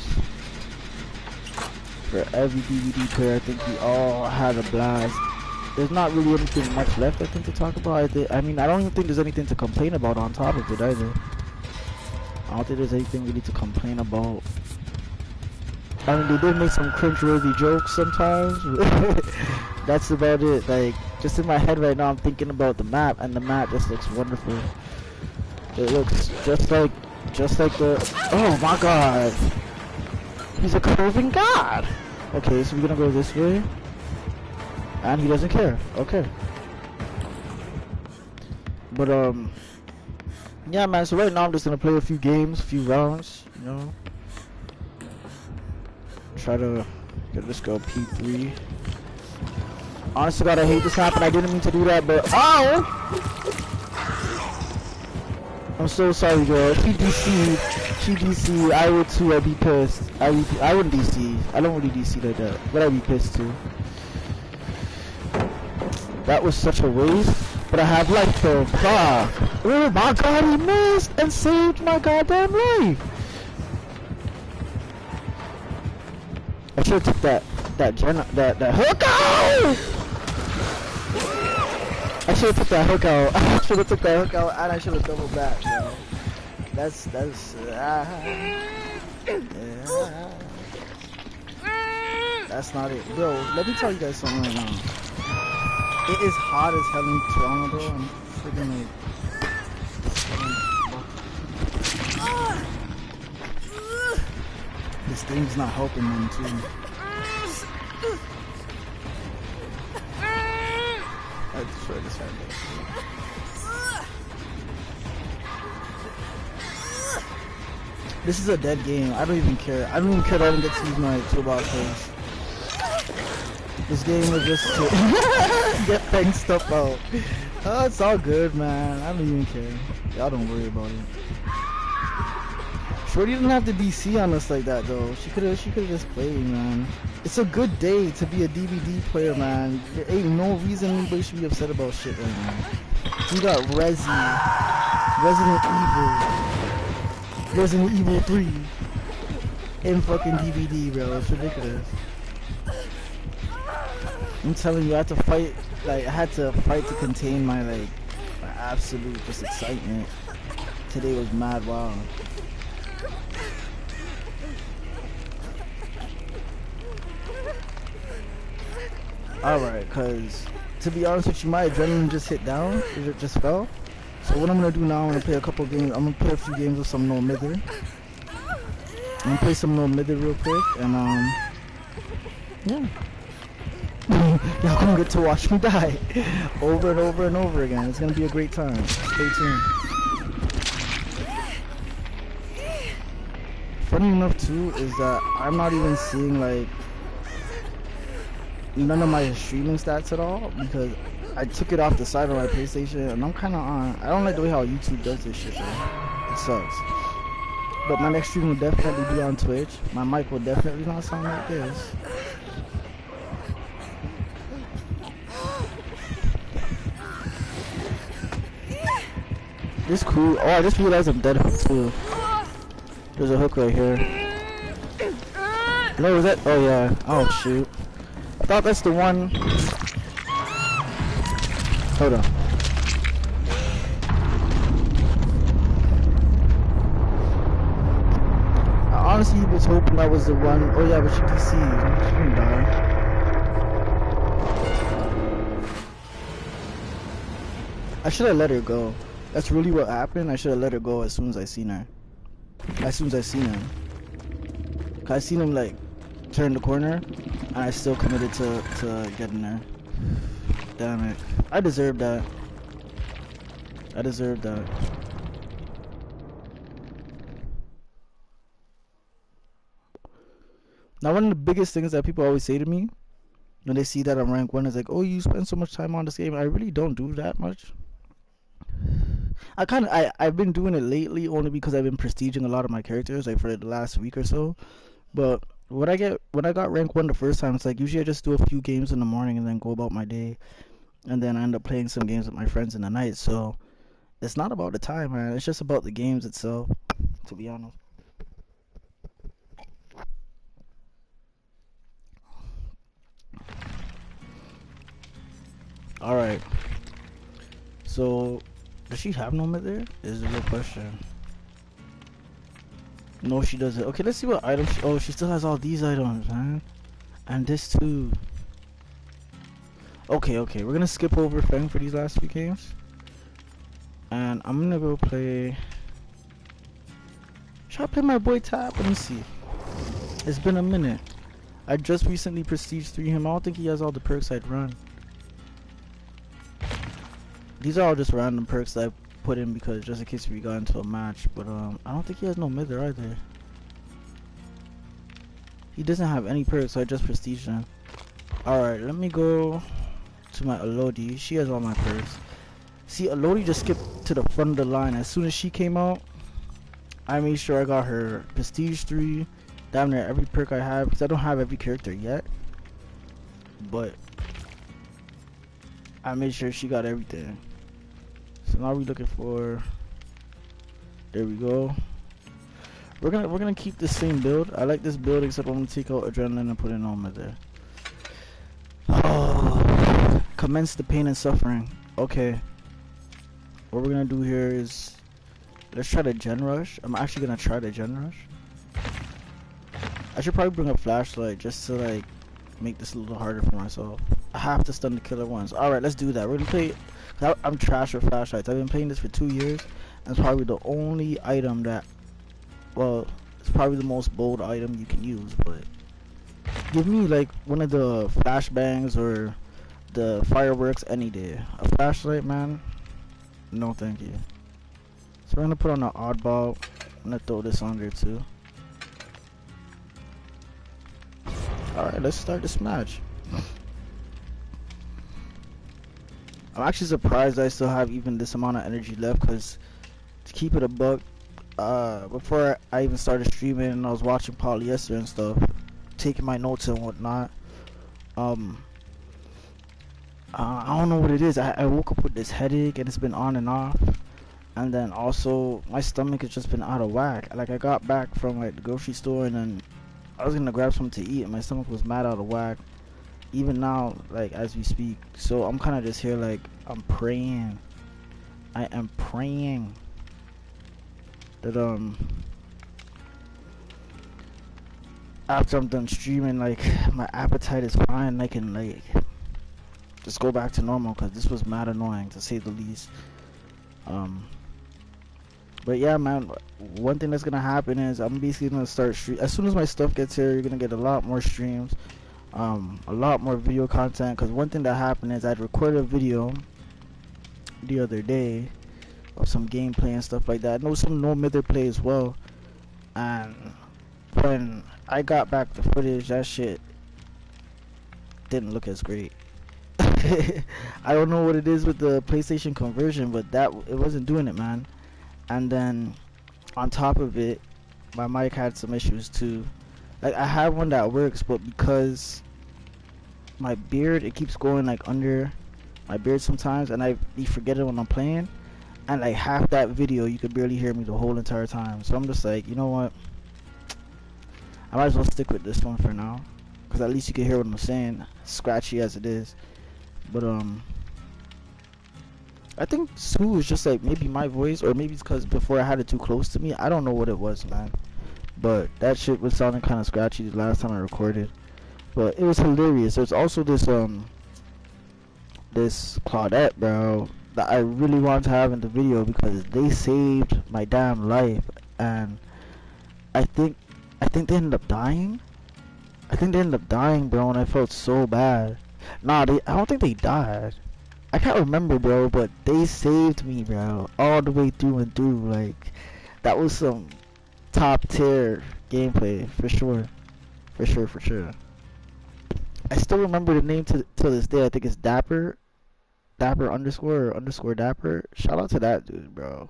For every DBD player, I think we all had a blast. There's not really anything much left, I think, to talk about. I mean, I don't even think there's anything to complain about on top of it either. I don't think there's anything really to complain about. I mean, they did make some cringe-worthy jokes sometimes. That's about it. Like, just in my head right now, I'm thinking about the map, and the map just looks wonderful. It looks just like the. Oh my God! He's a curving god. Okay, so we're gonna go this way, and he doesn't care. Okay. But yeah, man. So right now I'm just gonna play a few games, a few rounds. You know, try to get this girl P3. Honestly, God, I hate this happened. I didn't mean to do that, but oh! I'm so sorry, girl. She DC. I would too. I'd be pissed. I wouldn't DC. I don't really DC like that, but I'd be pissed too. That was such a waste. But I have life though. Fuck. Oh my God, he missed and saved my goddamn life. I should have took that hook out. I should have took that hook out. I should have took that hook out, and I should have doubled back, bro. That's not it, bro. Let me tell you guys something right now. It is hot as hell in Toronto, bro. I'm freaking like. This thing's not helping them too. I destroyed this right there. This is a dead game. I don't even care. I don't even care that I didn't get to use my toolbox first. This game was just to get Fang stuff out. Oh, it's all good, man. I don't even care. Y'all don't worry about it. Shorty didn't have to DC on us like that though. She could have just played, man. It's a good day to be a DVD player, man. There ain't no reason anybody should be upset about shit right now. We got Resident Evil 3 in fucking DVD, bro. It's ridiculous. I'm telling you, I had to fight. Like, I had to fight to contain my absolute just excitement. Today was mad wild. Alright, cause to be honest with you, my adrenaline just hit down. It just fell. So what I'm gonna do now, I'm gonna play a couple games. I'm gonna play a few games with some No Mither. I'm gonna play some No Mither real quick, and yeah. Y'all gonna get to watch me die over and over and over again. It's gonna be a great time. Stay tuned. Funny enough too is that I'm not even seeing like none of my streaming stats at all because I took it off the side of my PlayStation and I'm kind of on. I don't like the way how YouTube does this shit, though. It sucks. But my next stream will definitely be on Twitch. My mic will definitely not sound like this. This cool. Oh, I just realized I'm dead hook too. There's a hook right here. No, is that? Oh yeah. Oh shoot. I thought that's the one. Hold on. honestly was hoping that was the one. Oh yeah, but she DC'd. She didn't die. I should have let her go. That's really what happened. I should have let her go as soon as I seen her. As soon as I seen him. Cause I seen him like turn the corner, and I still committed to getting there. Damn it. I deserved that. I deserved that. Now, one of the biggest things that people always say to me when they see that I'm rank 1 is like, oh, you spend so much time on this game. I really don't do that much. I've been doing it lately only because I've been prestiging a lot of my characters, like for the last week or so. But when I got rank 1 the first time, it's like usually I just do a few games in the morning and then go about my day, and then I end up playing some games with my friends in the night. So it's not about the time, man. It's just about the games itself, to be honest. Alright. So, does she have no mid there? Is the real question. No, she doesn't. Okay, let's see what items. Oh, she still has all these items, man. And this too. Okay, we're gonna skip over Feng for these last few games. And I'm gonna go play. Should I play my boy Tap? Let me see. It's been a minute. I just recently prestige 3 him. I don't think he has all the perks I'd run. These are all just random perks that I put in because just in case we got into a match. But I don't think he has no mid there either. He doesn't have any perks, so I just prestige him. Alright, let me go to my Elodie. She has all my perks. See, Elodie just skipped to the front of the line. As soon as she came out, I made sure I got her prestige 3. Damn near every perk I have, because I don't have every character yet. But I made sure she got everything. So now we're looking for. There we go. We're gonna keep the same build. I like this build, except I'm gonna take out Adrenaline and put in Oma there. Oh, commence the pain and suffering. Okay. What we're gonna do here is let's try the Gen Rush. I'm actually gonna try the Gen Rush. I should probably bring a flashlight just to like make this a little harder for myself. I have to stun the killer once. Alright, let's do that. We're gonna play. I'm trash with flashlights. I've been playing this for 2 years, and it's probably the only item that, well, it's probably the most bold item you can use. But give me like one of the flashbangs or the fireworks any day. A flashlight, man. No, thank you. So we're gonna put on an oddball. I'm gonna throw this on there too. Alright, let's start this match. I'm actually surprised I still have even this amount of energy left, because to keep it a buck, before I even started streaming and I was watching Polyester and stuff, taking my notes and whatnot, I don't know what it is. I woke up with this headache and it's been on and off, and then also my stomach has just been out of whack. Like I got back from like the grocery store and then I was gonna grab something to eat and my stomach was mad out of whack. Even now, like as we speak. So I'm kind of just here like I'm praying. I am praying that after I'm done streaming, like my appetite is fine and I can like just go back to normal, because this was mad annoying to say the least. But yeah, man, one thing that's gonna happen is I'm basically gonna start stream as soon as my stuff gets here. You're gonna get a lot more streams, a lot more video content, because one thing that happened is I'd recorded a video the other day of some gameplay and stuff like that. I know some no mither play as well, and when I got back the footage, that shit didn't look as great. I don't know what it is with the PlayStation conversion, but it wasn't doing it, man. And then on top of it, my mic had some issues too. Like I have one that works, but because my beard, it keeps going like under my beard sometimes, and I be forgetting when I'm playing, and like half that video you could barely hear me the whole entire time. So I'm just like, you know what, I might as well stick with this one for now, because at least you can hear what I'm saying, scratchy as it is. But I think Sue is just like maybe my voice, or maybe it's because before I had it too close to me. I don't know what it was, man. but that shit was sounding kind of scratchy the last time I recorded. But it was hilarious. There's also this Claudette, bro, that I really wanted to have in the video because they saved my damn life, and I think they ended up dying. I think they ended up dying, bro, and I felt so bad. Nah, I don't think they died. I can't remember, bro, but they saved me, bro, all the way through and through. Like, that was some top tier gameplay for sure, for sure. I still remember the name to this day. I think it's Dapper underscore or underscore Dapper. Shout out to that dude, bro,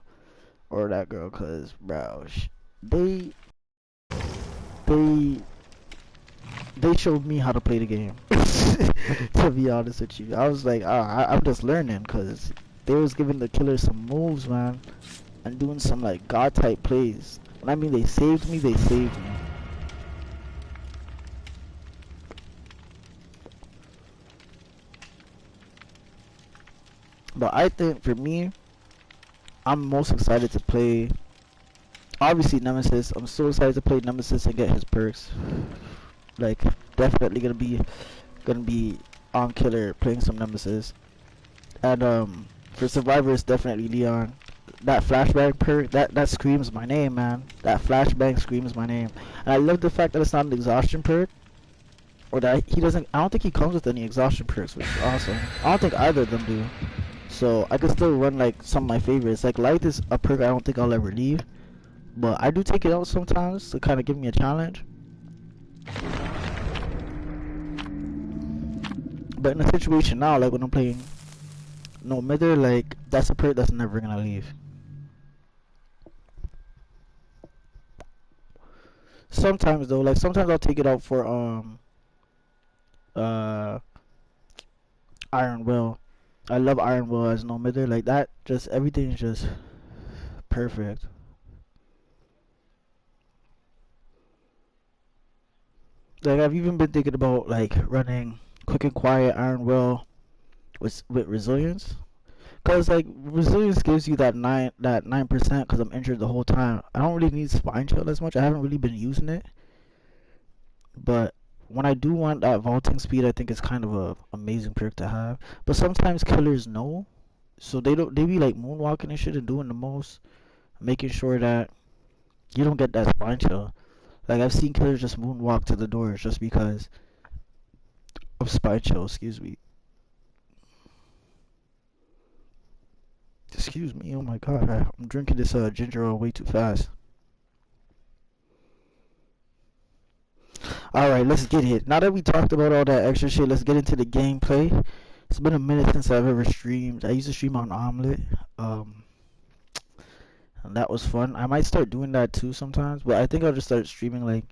or that girl, cause bro, they showed me how to play the game. To be honest with you, I was like, I'm just learning, cause they was giving the killer some moves, man, and doing some like god type plays. When I mean they saved me, they saved me. But I think for me, I'm most excited to play, obviously, Nemesis. I'm so excited to play Nemesis and get his perks. Like, definitely gonna be on killer playing some Nemesis. And for Survivor, it's definitely Leon. That flashbang perk, that screams my name, man. That flashbang screams my name. And I love the fact that it's not an exhaustion perk, or that he doesn't. I don't think he comes with any exhaustion perks, which is awesome. I don't think either of them do. So I could still run like some of my favorites. Like Light is a perk I don't think I'll ever leave, but I do take it out sometimes to kind of give me a challenge. But in a situation now, like when I'm playing No Mither, like that's a perk that's never gonna leave. Sometimes though, like sometimes I'll take it out for Iron Will. I love Iron Will as No Mither, like that. Just everything's just perfect. Like I've even been thinking about like running Quick and Quiet Iron Will with resilience, cause like resilience gives you that 9% because I'm injured the whole time. I don't really need spine chill as much. I haven't really been using it, but when I do want that vaulting speed, I think it's kind of a amazing perk to have. But sometimes killers know, so they be like moonwalking and shit and doing the most, making sure that you don't get that spine chill. Like I've seen killers just moonwalk to the doors just because of spine chill. Excuse me. Excuse me. Oh my god, I'm drinking this ginger ale way too fast. Alright, let's get it. Now that we talked about all that extra shit, let's get into the gameplay. It's been a minute since I've ever streamed. I used to stream on Omelet. And that was fun. I might start doing that too sometimes, but I think I'll just start streaming like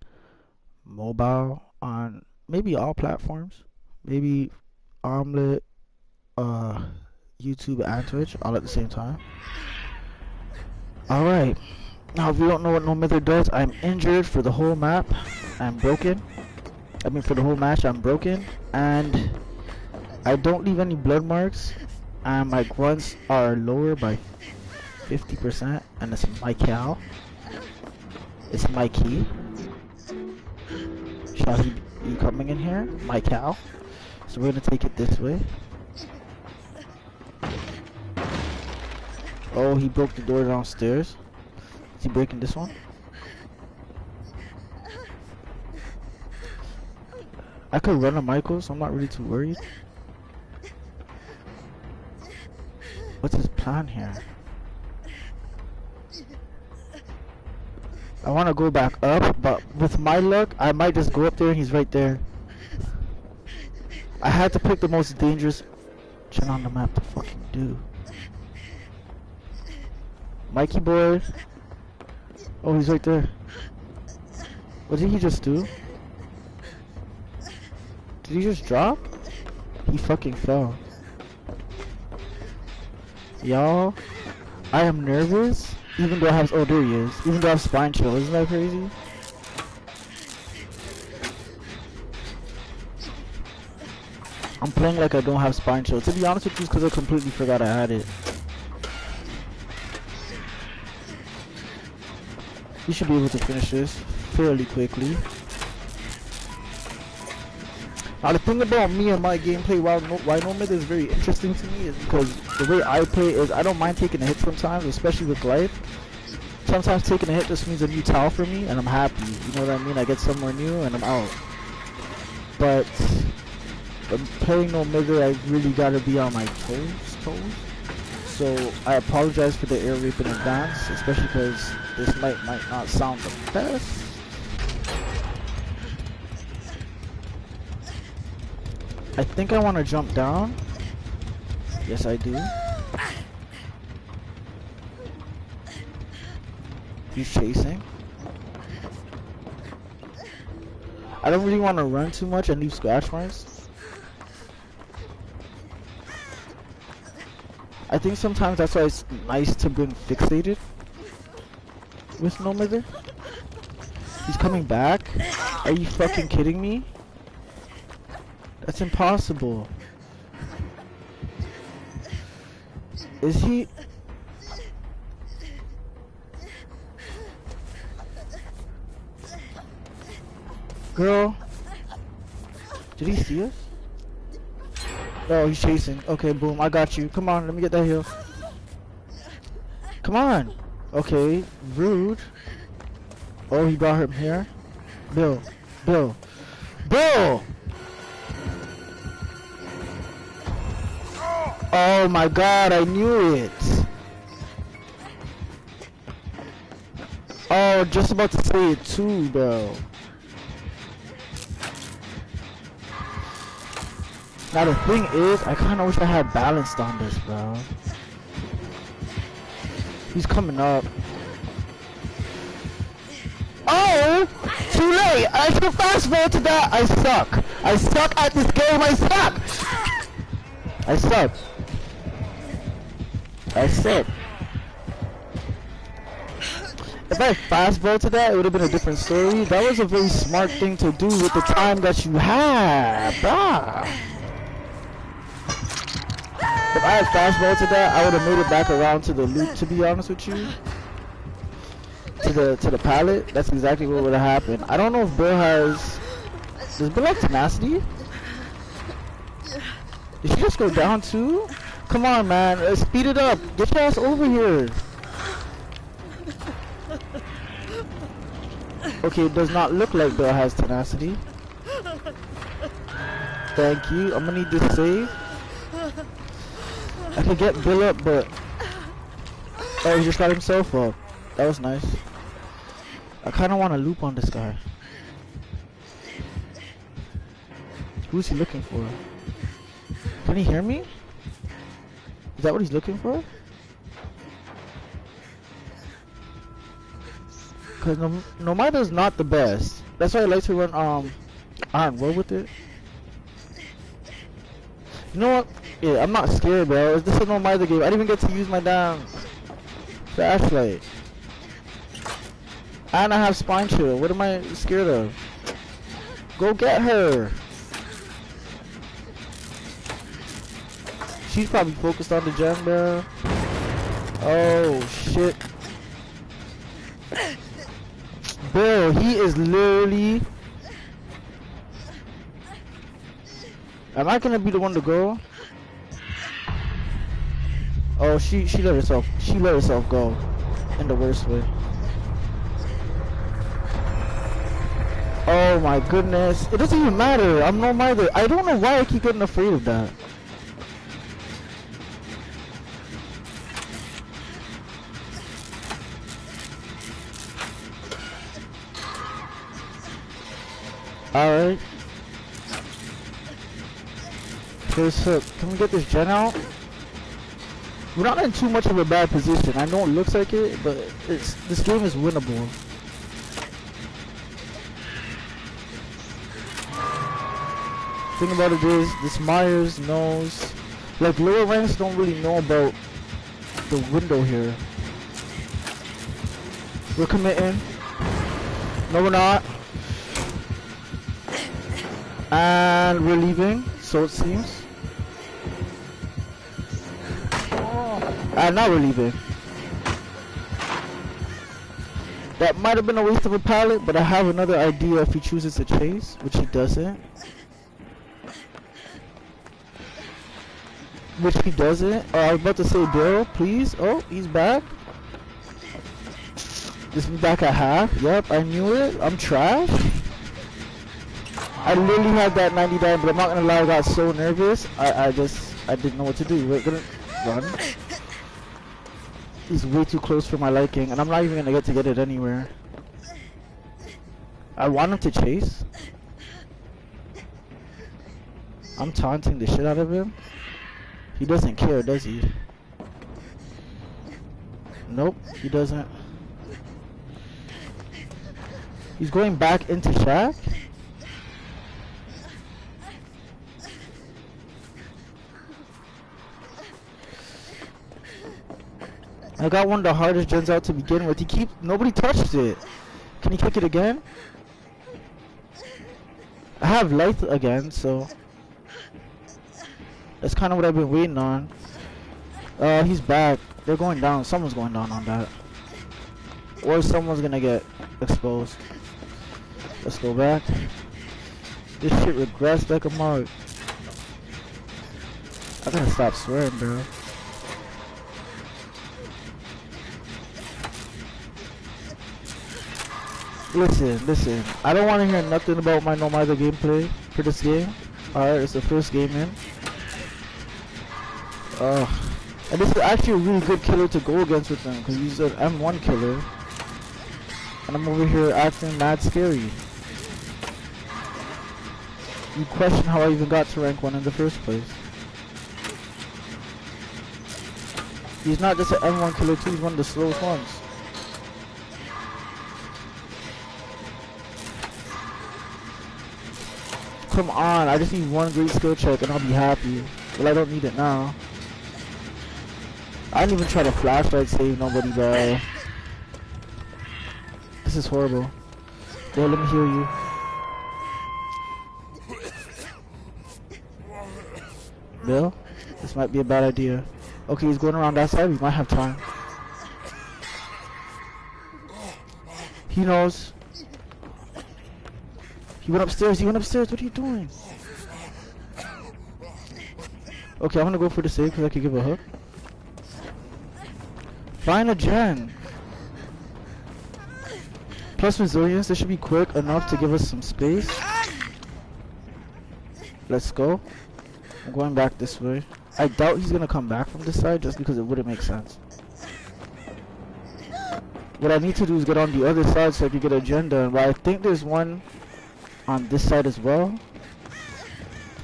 mobile on maybe all platforms. Maybe Omelet, YouTube and Twitch all at the same time. Alright. Now if you don't know what No Mither does, I'm injured for the whole map. I'm broken. I mean for the whole match I'm broken, and I don't leave any blood marks, and my grunts are lower by 50%, and it's my cow. It's my key. Shall he be coming in here? My cow. So we're gonna take it this way. Oh, he broke the door downstairs. Is he breaking this one? I could run a Michael, so I'm not really too worried. What's his plan here? I want to go back up, but with my luck, I might just go up there and he's right there. I had to pick the most dangerous shit on the map to fucking do. Mikey boy. Oh, he's right there. What did he just do? Did he just drop? He fucking fell. Y'all, I am nervous, even though I have, oh there he is, even though I have spine chill. Isn't that crazy? I'm playing like I don't have spine chill. To be honest with you, it's because I completely forgot I had it. We should be able to finish this fairly quickly. Now the thing about me and my gameplay, why No Myth is very interesting to me, is because the way I play is I don't mind taking a hit sometimes, especially with life. Sometimes taking a hit just means a new towel for me, and I'm happy. You know what I mean? I get somewhere new, and I'm out. But playing No Myth, I really gotta be on my toes. So I apologize for the air rape in advance, especially because this might not sound the best. I think I want to jump down. Yes, I do. He's chasing. I don't really want to run too much and leave scratch marks. I think sometimes that's why it's nice to bring fixated with No Myth. He's coming back. Are you fucking kidding me? That's impossible. Is he? Girl, did he see us? No, he's chasing. Okay, boom, I got you. Come on, let me get that heal. Come on. Okay, rude. Oh, he brought him here. Bill. Oh my god, I knew it. Oh, just about to say it too, bro. Now the thing is, I kinda wish I had balanced on this, bro. He's coming up. Oh! Too late! I should fast forward to that! I suck! I suck at this game, I suck! I suck. If I fast forward to that, it would have been a different story. That was a very smart thing to do with the time that you have, bruh. If I had fast forward to that, I would have made it back around to the loop, to be honest with you. To the pallet. That's exactly what would have happened. I don't know if Bill has... Does Bill have tenacity? Did she just go down too? Come on, man. Speed it up. Get your ass over here. Okay, it does not look like Bill has tenacity. Thank you. I'm gonna need this save. I could get Bill up, but... Oh, he just got himself up. That was nice. I kinda want to loop on this guy. Who's he looking for? Can he hear me? Is that what he's looking for? Cause No Myth is not the best. That's why I like to run Iron Will with it. You know what? Yeah, I'm not scared, bro. This is No Myth game. I didn't even get to use my damn flashlight. And I have spine chill. What am I scared of? Go get her. She's probably focused on the gem, bro. Oh shit. Bro, he is literally... Am I gonna be the one to go? Oh, she let herself go in the worst way. Oh my goodness. It doesn't even matter. I'm No Myth. I don't know why I keep getting afraid of that. Alright. First hook. Can we get this gen out? We're not in too much of a bad position. I know it looks like it, but this game is winnable. Thing about it is, this Myers knows, like lower ranks don't really know about the window here. We're committing. No, we're not. And we're leaving, so it seems. And now we're leaving. That might have been a waste of a pallet, but I have another idea if he chooses to chase, which he doesn't. Which he doesn't. I was about to say Bill, please. Oh, he's back. This is back at half. Yep, I knew it. I'm trash. I literally had that 99, but I'm not gonna lie, I got so nervous. I didn't know what to do. We're gonna run. He's way too close for my liking, and I'm not even gonna get it anywhere. I want him to chase. I'm taunting the shit out of him. He doesn't care, does he? Nope, he doesn't. He's going back into Shaq. I got one of the hardest gens out to begin with. Nobody touched it. Can he kick it again? I have life again, so that's kind of what I've been waiting on. He's back. They're going down. Someone's going down on that. Or someone's gonna get exposed. Let's go back. This shit regressed like a mug. I gotta stop swearing, bro. Listen. I don't want to hear nothing about my Nomada gameplay for this game. Alright, it's the first game in. And this is actually a really good killer to go against with him, because he's an M1 killer. And I'm over here acting mad scary. You question how I even got to rank 1 in the first place. He's not just an M1 killer too, he's one of the slowest ones. Come on, I just need one great skill check and I'll be happy. Well, I don't need it now. I didn't even try to flashlight save nobody, bro. This is horrible. Yo, let me heal you. Bill? This might be a bad idea. Okay, he's going around that side. We might have time. He knows. He went upstairs. What are you doing? Okay, I'm gonna go for the save because I can give a hook. Find a gen. Plus resilience. This should be quick enough to give us some space. Let's go. I'm going back this way. I doubt he's gonna come back from this side just because it wouldn't make sense. What I need to do is get on the other side so I can get a gen done. But I think there's one on this side as well.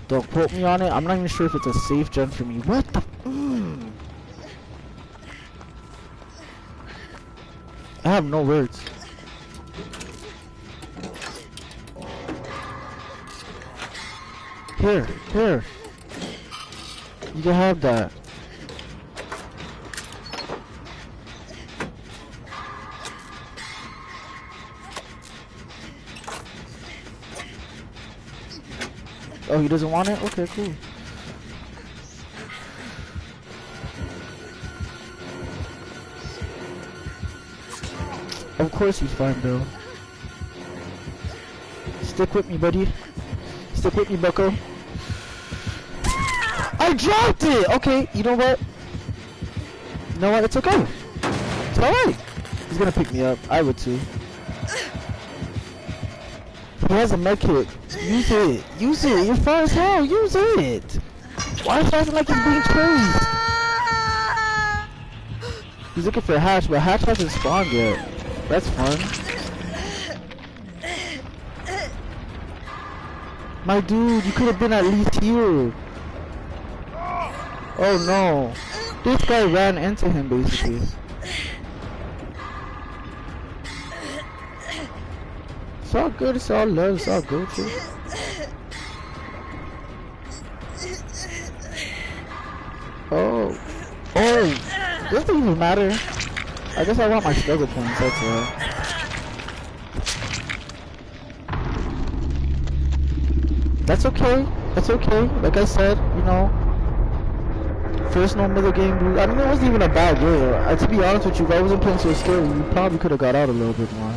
Don't quote me on it. I'm not even sure if it's a safe gen for me. What the I have no words. Here. You can have that. Oh, he doesn't want it? Okay, cool. Of course he's fine, bro. Stick with me, buddy. Stick with me, bucko. I dropped it! Okay, you know what? You know what? It's okay. It's alright. He's gonna pick me up. I would too. He has a med kit. Use it. Use it. You're far as hell. Use it. Why is he acting like he's being chased? He's looking for Hatch, but Hatch hasn't spawned yet. That's fun. My dude, you could have been at least here. Oh no. This guy ran into him basically. It's all good, it's all love, it's all good too. Oh. Doesn't even matter. I guess I want my struggle points, that's right. That's okay. That's okay. Like I said, you know, First no middle game, dude. I mean, it wasn't even a bad game. To be honest with you, if I wasn't playing so scary, you probably could have got out a little bit more.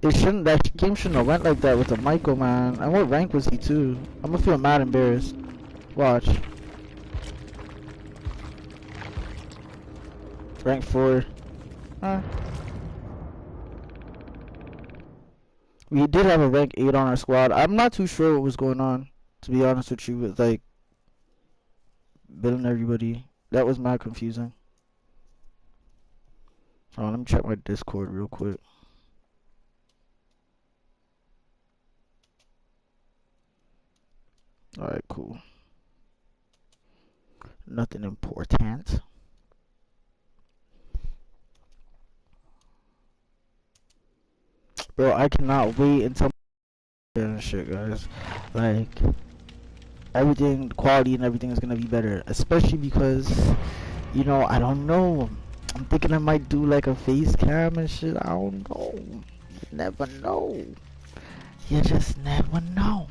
It shouldn't. That game shouldn't have went like that with the Michael, man. And what rank was he too? I'm gonna feel mad embarrassed. Watch. Rank 4. Huh. We did have a rank 8 on our squad. I'm not too sure what was going on, to be honest with you, with like building everybody. That was mad confusing. Hold on, let me check my Discord real quick. Alright, cool. Nothing important. Bro, I cannot wait until and shit, guys. Like, everything, the quality and everything is gonna be better. Especially because, you know, I don't know. I'm thinking I might do like a face cam and shit. I don't know. You never know. You just never know.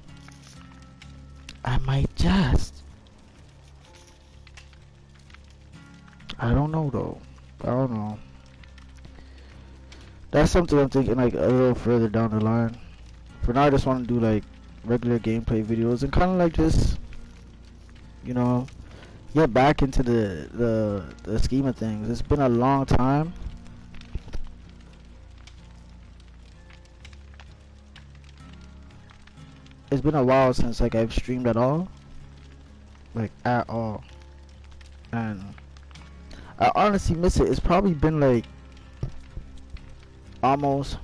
I might just. I don't know though. I don't know. That's something I'm thinking like a little further down the line. For now, I just want to do like regular gameplay videos and kind of like just, you know, get back into the scheme of things. It's been a long time. It's been a while since like I've streamed at all, like at all, and I honestly miss it. It's probably been like almost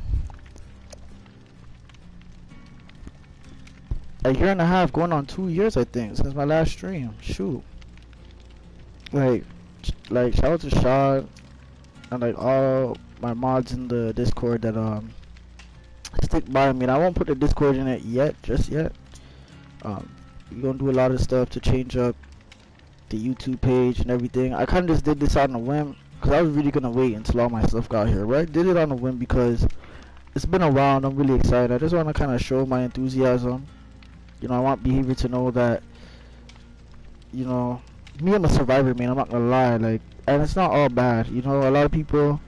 a year and a half, going on 2 years, I think, since my last stream. Shoot. Like shout out to Shad and like all my mods in the Discord that stick by me. And I won't put the Discord in it yet, just yet. We're gonna do a lot of stuff to change up the YouTube page and everything. I kind of just did this on a whim because I was really gonna wait until all my stuff got here. But I did it on a whim because it's been a while and I'm really excited. I just want to kind of show my enthusiasm. You know, I want Behavior to know that, you know, me, I'm a survivor, man. I'm not gonna lie. Like, and it's not all bad. You know, a lot of people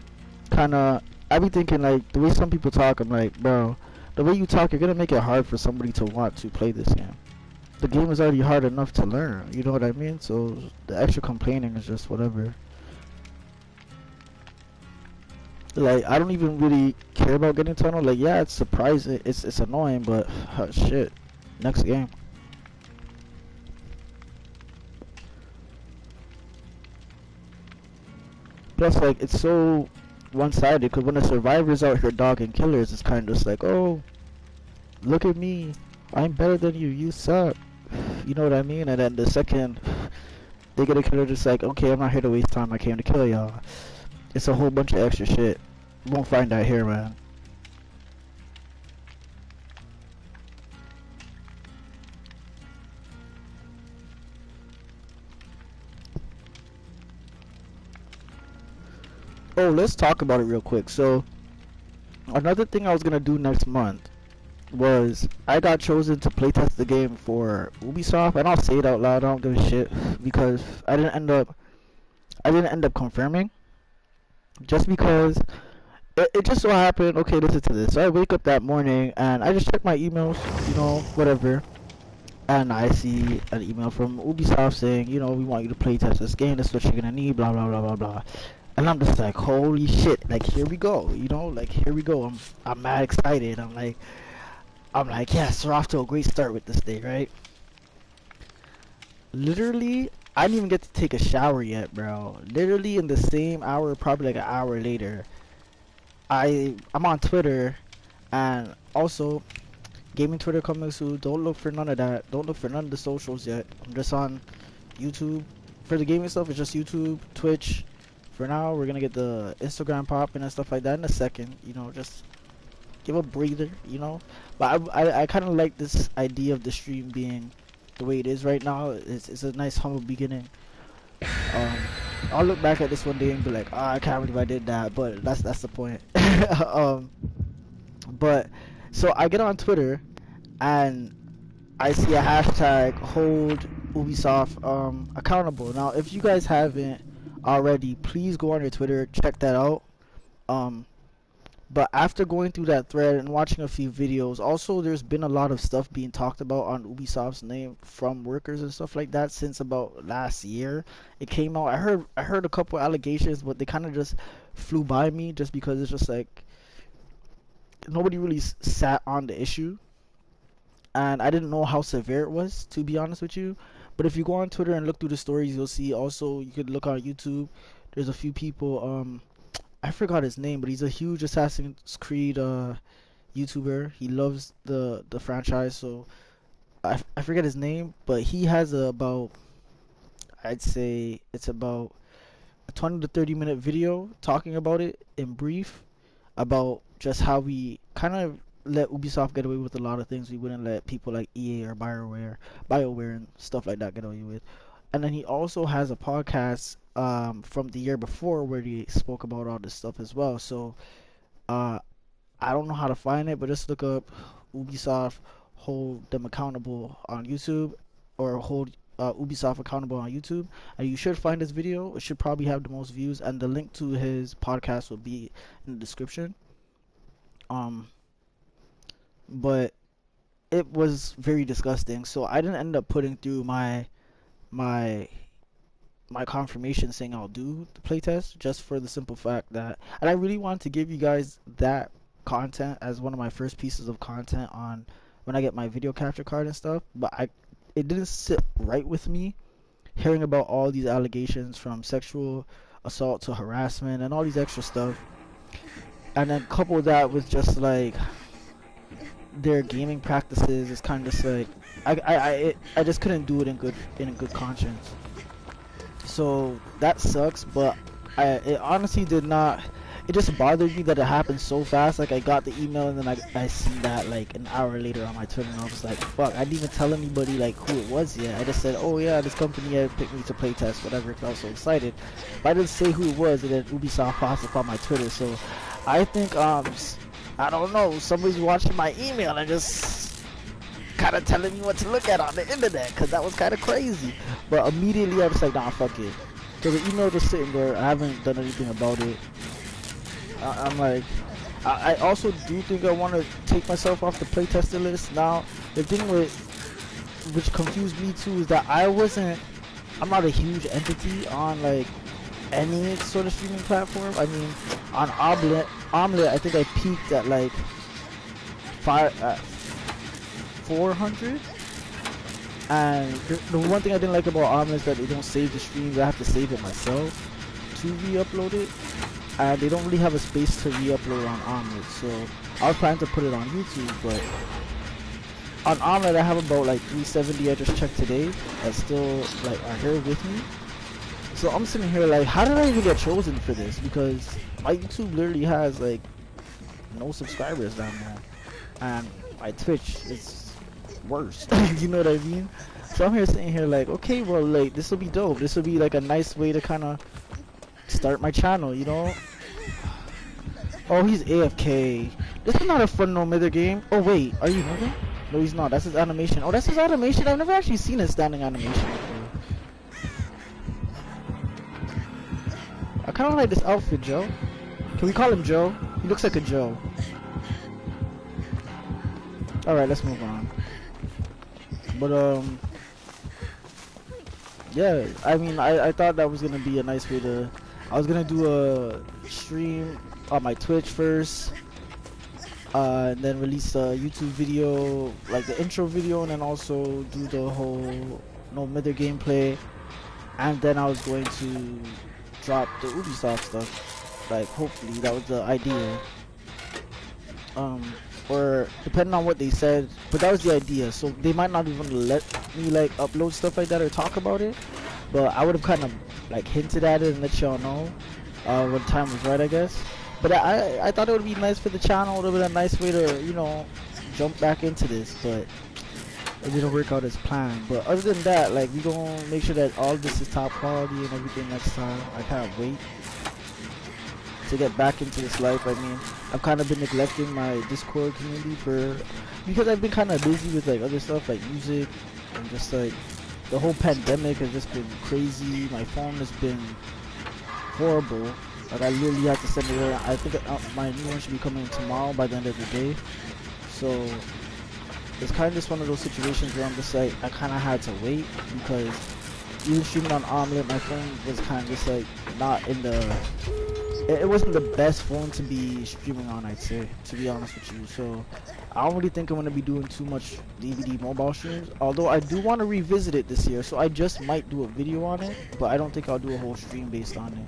kind of, I be thinking like the way some people talk. I'm like, bro, the way you talk, you're gonna make it hard for somebody to want to play this game. The game is already hard enough to learn. You know what I mean? So the extra complaining is just whatever. Like, I don't even really care about getting tunnel. Like, yeah, it's surprising. It's annoying, but shit. Next game. Plus, like, it's so one-sided because when the survivors out here dogging killers, it's kind of just like, oh, look at me, I'm better than you, you suck. You know what I mean? And then the second they get a killer, just like, okay, I'm not here to waste time, I came to kill y'all. It's a whole bunch of extra shit. You won't find that here, man. Oh, let's talk about it real quick. So, another thing I was gonna do next month was I got chosen to playtest the game for Ubisoft, and I'll say it out loud. I don't give a shit because I didn't end up confirming, just because it just so happened. Okay, listen to this. So I wake up that morning and I just check my emails, you know, whatever, and I see an email from Ubisoft saying, you know, we want you to playtest this game. This is what you're gonna need. Blah blah blah blah blah. And I'm just like, holy shit, like, here we go, you know, like, here we go. I'm mad excited. I'm like, yes, we're off to a great start with this day, right? Literally, I didn't even get to take a shower yet, bro. Literally in the same hour, probably like an hour later, I'm on Twitter, and also, gaming Twitter coming soon. Don't look for none of that. Don't look for none of the socials yet. I'm just on YouTube. For the gaming stuff, it's just YouTube, Twitch. For now, we're gonna get the Instagram popping and stuff like that in a second. You know, just give a breather, you know. But I kind of like this idea of the stream being the way it is right now. It's a nice humble beginning. I'll look back at this one day and be like, I can't believe I did that. But that's the point. But so I get on Twitter, and I see a hashtag hold Ubisoft accountable. Now, if you guys haven't already, please go on your Twitter, check that out. Um, but after going through that thread and watching a few videos, also there's been a lot of stuff being talked about on Ubisoft's name from workers and stuff like that since about last year. It came out. I heard a couple allegations, but they kind of just flew by me just because it's just like nobody really sat on the issue, and I didn't know how severe it was, to be honest with you. But if you go on Twitter and look through the stories, you'll see. Also, you could look on YouTube. There's a few people. I forgot his name, but he's a huge Assassin's Creed YouTuber. He loves the franchise, so I forget his name, but he has about, I'd say it's about a 20 to 30 minute video talking about it in brief, about just how we kind of let Ubisoft get away with a lot of things we wouldn't let people like EA or BioWare and stuff like that get away with. And then he also has a podcast from the year before where he spoke about all this stuff as well. So uh, I don't know how to find it, but just look up Ubisoft hold them accountable on YouTube, or hold Ubisoft accountable on YouTube, and you should find this video. It should probably have the most views, and the link to his podcast will be in the description. Um, but it was very disgusting, so I didn't end up putting through my my confirmation saying I'll do the playtest, just for the simple fact that, and I really wanted to give you guys that content as one of my first pieces of content on when I get my video capture card and stuff, but it didn't sit right with me hearing about all these allegations, from sexual assault to harassment and all these extra stuff, and then couple that with just like their gaming practices. Is kind of just like I just couldn't do it in good conscience. So that sucks, but it honestly did not. It just bothered me that it happened so fast. Like, I got the email and then I seen that like an hour later on my Twitter, and I was like, fuck, I didn't even tell anybody like who it was yet. I just said, oh yeah, this company had picked me to playtest, whatever. I was so excited, but I didn't say who it was, and then Ubisoft posted on my Twitter. So I think I don't know, somebody's watching my email and just kind of telling me what to look at on the internet, because that was kind of crazy. But immediately I was like, nah, fuck it. So the email just sitting there. I haven't done anything about it. I'm like, I also do think I want to take myself off the playtester list. Now, the thing which confused me too is that I'm not a huge entity on like any sort of streaming platform. I mean, on Omelette, I think I peaked at like 400. And the one thing I didn't like about Omelette is that they don't save the streams. I have to save it myself to re-upload it, and they don't really have a space to re-upload on Omelette. So I was planning to put it on YouTube, but on Omelette I have about like 370. I just checked today. That's still like are here with me. So I'm sitting here like, how did I even get chosen for this? Because my YouTube literally has like no subscribers down there, and my Twitch is worse. You know what I mean? So I'm here sitting here like, okay, well, like, this will be dope. This will be like a nice way to kind of start my channel, you know? Oh, he's AFK. This is not a fun no mither game. Oh wait, are you moving? No, he's not. That's his animation. Oh, that's his animation. I've never actually seen his standing animation before. I kind of like this outfit, Joe. Can we call him Joe? He looks like a Joe. Alright, let's move on. But, yeah, I mean, I thought that was gonna be a nice way to... I was gonna do a stream on my Twitch first, and then release a YouTube video, like the intro video, and then also do the whole No Mither gameplay, and then I was going to drop the Ubisoft stuff. Like, hopefully, that was the idea. Or depending on what they said, but that was the idea. So they might not even let me like upload stuff like that or talk about it, but I would have kind of like hinted at it and let y'all know when time was right, I guess. But I thought it would be nice for the channel. It would have been a nice way to, you know, jump back into this, but it didn't work out as planned. But other than that, like, we gonna make sure that all this is top quality and everything next time. I can't wait. to get back into this life. I mean, I've kind of been neglecting my Discord community because I've been kind of busy with like other stuff like music and just like the whole pandemic has just been crazy. My phone has been horrible. Like I literally had to send it around. I think my new one should be coming tomorrow by the end of the day. So it's kind of just one of those situations where I'm just like, I kind of had to wait because even streaming on Omelette, my phone was kind of just like not in the, it wasn't the best phone to be streaming on, I'd say, to be honest with you. So I don't really think I'm going to be doing too much DVD mobile streams, although I do want to revisit it this year, so I just might do a video on it, but I don't think I'll do a whole stream based on it.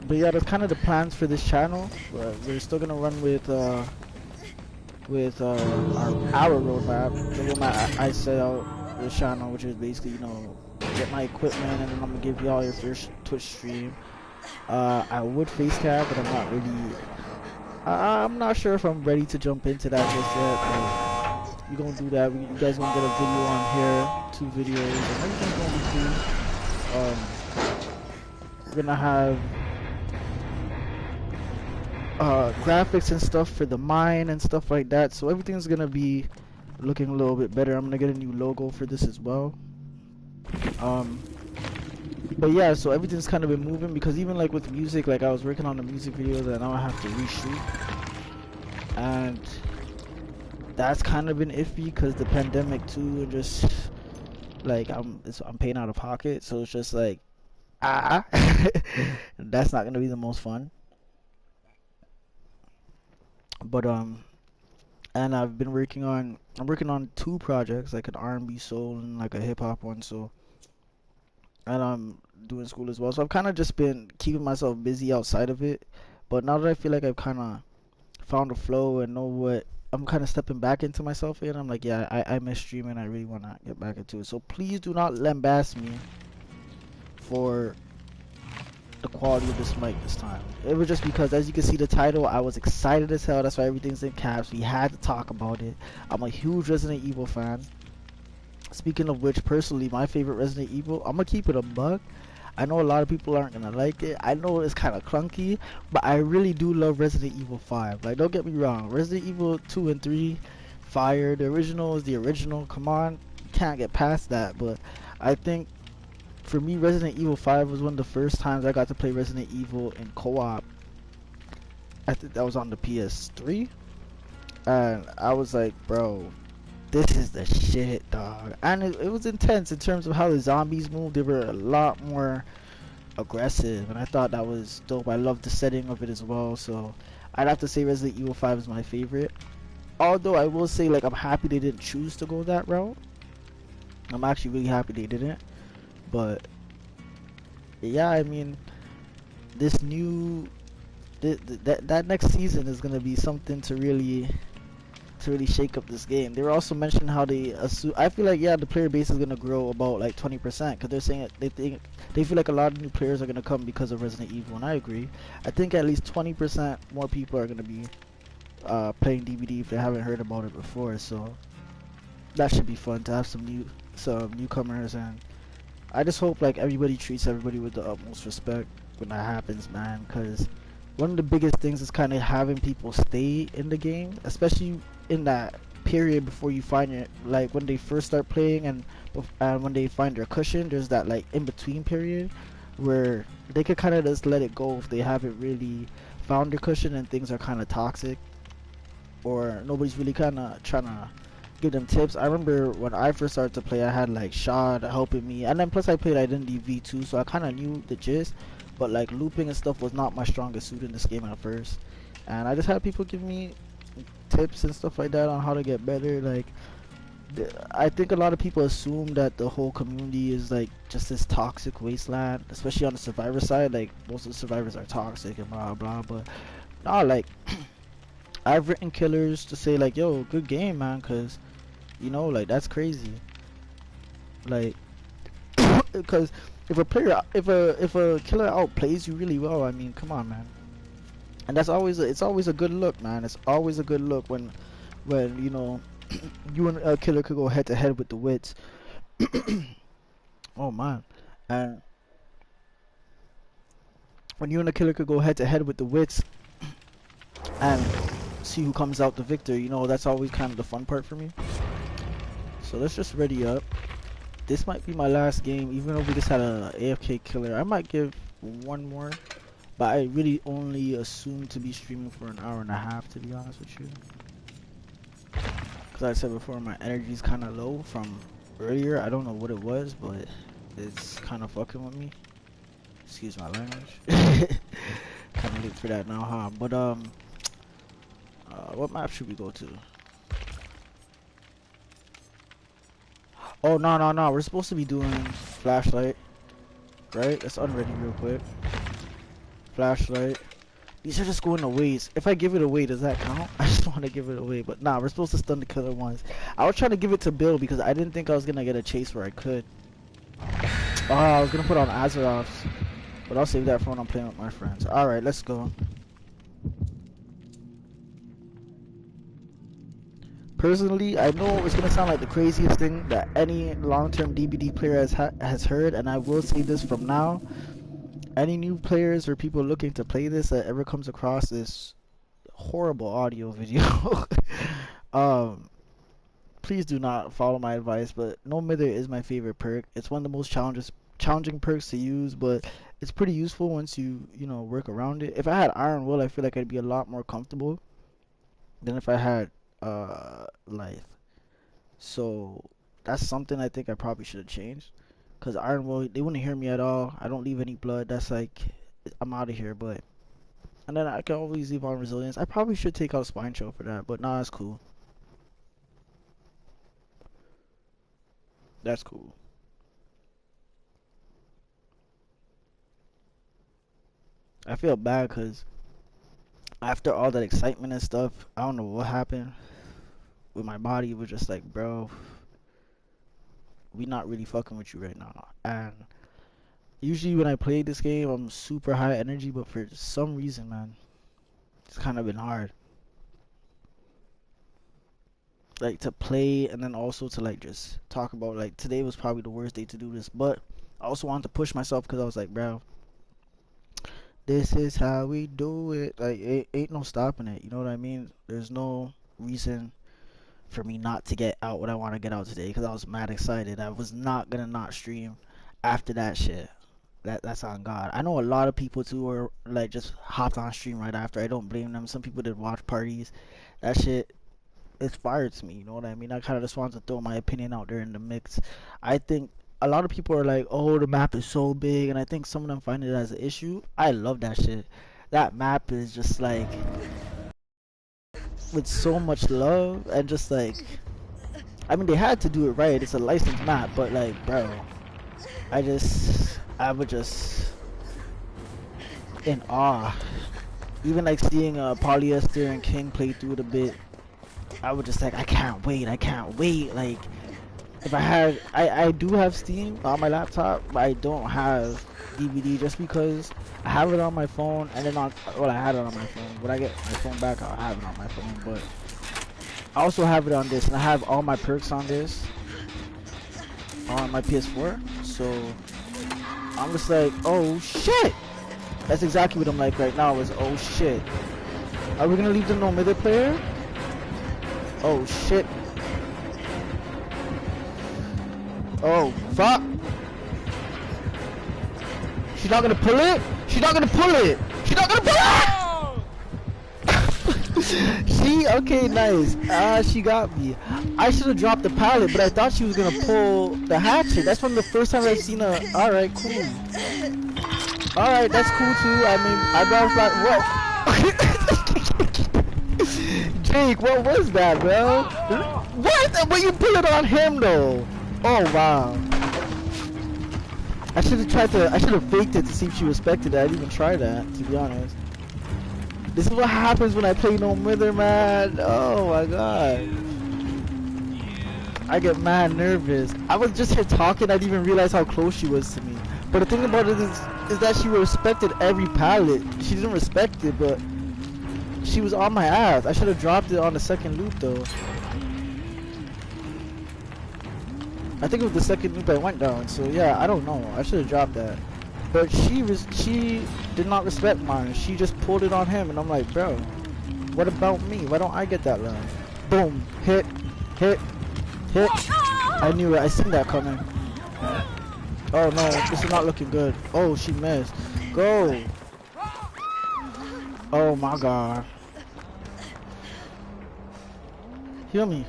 But yeah, that's kind of the plans for this channel. We're still gonna run with our roadmap, the roadmap I set out this channel, which is basically, you know, get my equipment and then I'm gonna give y'all your first Twitch stream. I would face cam, but I'm not really. I'm not sure if I'm ready to jump into that just yet. But we're gonna do that. You guys gonna get a video on here, 2 videos, and everything's gonna be cool. We're gonna have graphics and stuff for the mine and stuff like that, so everything's gonna be looking a little bit better. I'm gonna get a new logo for this as well. But yeah, so everything's kind of been moving because even like with music, like I was working on the music videos and now I have to reshoot, and that's kind of been iffy because the pandemic too, and just like I'm paying out of pocket, so it's just like that's not gonna be the most fun. But and I'm working on 2 projects, like an R&B soul and like a hip hop one. So, and I'm doing school as well. So I've kind of just been keeping myself busy outside of it. But now that I feel like I've kind of found a flow and know what I'm kind of stepping back into myself in, I'm like, yeah, I miss streaming. I really want to get back into it. So please do not lambast me for the quality of this mic this time. It was just because, as you can see the title, I was excited as hell. That's why everything's in caps. We had to talk about it. I'm a huge Resident Evil fan. Speaking of which, personally, my favorite Resident Evil, I'm gonna keep it a buck. I know a lot of people aren't gonna like it. I know it's kind of clunky, but I really do love Resident Evil 5. Like, don't get me wrong, Resident Evil 2 and 3, fire. The original is the original. Come on, you can't get past that. But I think for me, Resident Evil 5 was one of the first times I got to play Resident Evil in co-op. I think that was on the PS3, and I was like, bro, this is the shit, dog. And it was intense in terms of how the zombies moved. They were a lot more aggressive, and I thought that was dope. I loved the setting of it as well, so I'd have to say Resident Evil 5 is my favorite. Although I will say, like, I'm happy they didn't choose to go that route. I'm actually really happy they didn't. But yeah, I mean, this new that next season is gonna be something to really shake up this game. They were also mentioning how they assume. I feel like, yeah, the player base is gonna grow about like 20% because they're saying they feel like a lot of new players are gonna come because of Resident Evil, and I agree. I think at least 20% more people are gonna be playing DVD if they haven't heard about it before. So that should be fun to have some newcomers, and I just hope like everybody treats everybody with the utmost respect when that happens, man, because one of the biggest things is kind of having people stay in the game, especially in that period before you find it, like when they first start playing and when they find their cushion. There's that like in between period where they could kind of just let it go if they haven't really found their cushion and things are kind of toxic, or nobody's really kind of trying to give them tips. I remember when I first started to play, I had like Shad helping me, and then plus I played Identity V2, so I kind of knew the gist, but like looping and stuff was not my strongest suit in this game at first, and I just had people give me tips and stuff like that on how to get better. Like, I think a lot of people assume that the whole community is like just this toxic wasteland, especially on the survivor side. Like, most of the survivors are toxic and blah blah, but nah, like I've written killers to say like, yo, good game, man, cause you know, like, that's crazy. Like, because if a killer outplays you really well, I mean, come on, man. And that's always it's always a good look, man. It's always a good look when you know you and a killer could go head to head with the wits. Oh man, and when you and the killer could go head to head with the wits and see who comes out the victor, you know, that's always kind of the fun part for me. So let's just ready up. This might be my last game, even though we just had a AFK killer. I might give one more, but I really only assume to be streaming for an hour and a half, to be honest with you. Because I said before, my energy is kind of low from earlier. I don't know what it was, but it's kind of fucking with me. Excuse my language. Kind of late for that now, huh? But what map should we go to? Oh, no. We're supposed to be doing flashlight, right? Let's unready real quick. Flashlight. These are just going to waste. If I give it away, does that count? I just want to give it away, but nah, we're supposed to stun the killer once. I was trying to give it to Bill because I didn't think I was going to get a chase where I could. Oh, I was going to put on Azeroth's, but I'll save that for when I'm playing with my friends. Alright, let's go. Personally, I know it's gonna sound like the craziest thing that any long-term DBD player has heard, and I will say this from now. Any new players or people looking to play this that ever comes across this horrible audio video, please do not follow my advice. But No Mither is my favorite perk. It's one of the most challenging perks to use, but it's pretty useful once you know, work around it. If I had Iron Will, I feel like I'd be a lot more comfortable than if I had Lithe. So that's something I think I probably should have changed, because Iron Will, they wouldn't hear me at all. I don't leave any blood. That's like, I'm out of here. But and then I can always leave on Resilience. I probably should take out Spine Chill for that, but nah, it's cool. That's cool. I feel bad because after all that excitement and stuff, I don't know what happened with my body. It was just like, bro, we not really fucking with you right now. And usually when I play this game, I'm super high energy, but for some reason, man, it's kind of been hard. Like, to play and then also to like just talk about, like, today was probably the worst day to do this, but I also wanted to push myself because I was like, bro, this is how we do it. Like, ain't no stopping it. You know what I mean? There's no reason for me not to get out what I want to get out today, because I was mad excited. I was not gonna not stream after that shit. That's on God. I know a lot of people too are like just hopped on stream right after. I don't blame them. Some people did watch parties. That shit inspires me. You know what I mean? I kind of just want to throw my opinion out there in the mix. I think a lot of people are like, oh, the map is so big, and I think some of them find it as an issue. I love that shit. That map is just like with so much love, and just like, I mean, they had to do it right. It's a licensed map, but like, bro, I would just in awe. Even like seeing Polyester and King play through it a bit, I would just like, I can't wait. Like, if I had, I do have Steam on my laptop, but I don't have DVD just because I have it on my phone, and then well, I had it on my phone. When I get my phone back, I'll have it on my phone, but I also have it on this, and I have all my perks on this on my PS4, so I'm just like, oh shit! That's exactly what I'm like right now, is oh shit. Are we gonna leave the No Mither player? Oh shit. Oh fuck. She's not gonna pull it? She's not gonna pull it! She's not gonna pull it! See? Okay, nice. She got me. I should have dropped the pallet, but I thought she was gonna pull the hatchet. That's from the first time I've seen her. Alright, cool. Alright, that's cool too. I mean, I got a flat. Whoa! Jake, what was that, bro? What? But you pull it on him though. Oh wow. I should have faked it to see if she respected it. I didn't even try that, to be honest. This is what happens when I play No Mither, man. Oh my god. I get mad nervous. I was just here talking, I didn't even realize how close she was to me. But the thing about it is that she respected every pallet. She didn't respect it, but she was on my ass. I should have dropped it on the second loop though. I think it was the second loop I went down, so yeah, I don't know. I should have dropped that. But she did not respect mine. She just pulled it on him, and I'm like, bro, what about me? Why don't I get that line? Boom, hit, hit, hit. I knew it. I seen that coming. Oh no, this is not looking good. Oh, she missed. Go. Oh my god. Heal me.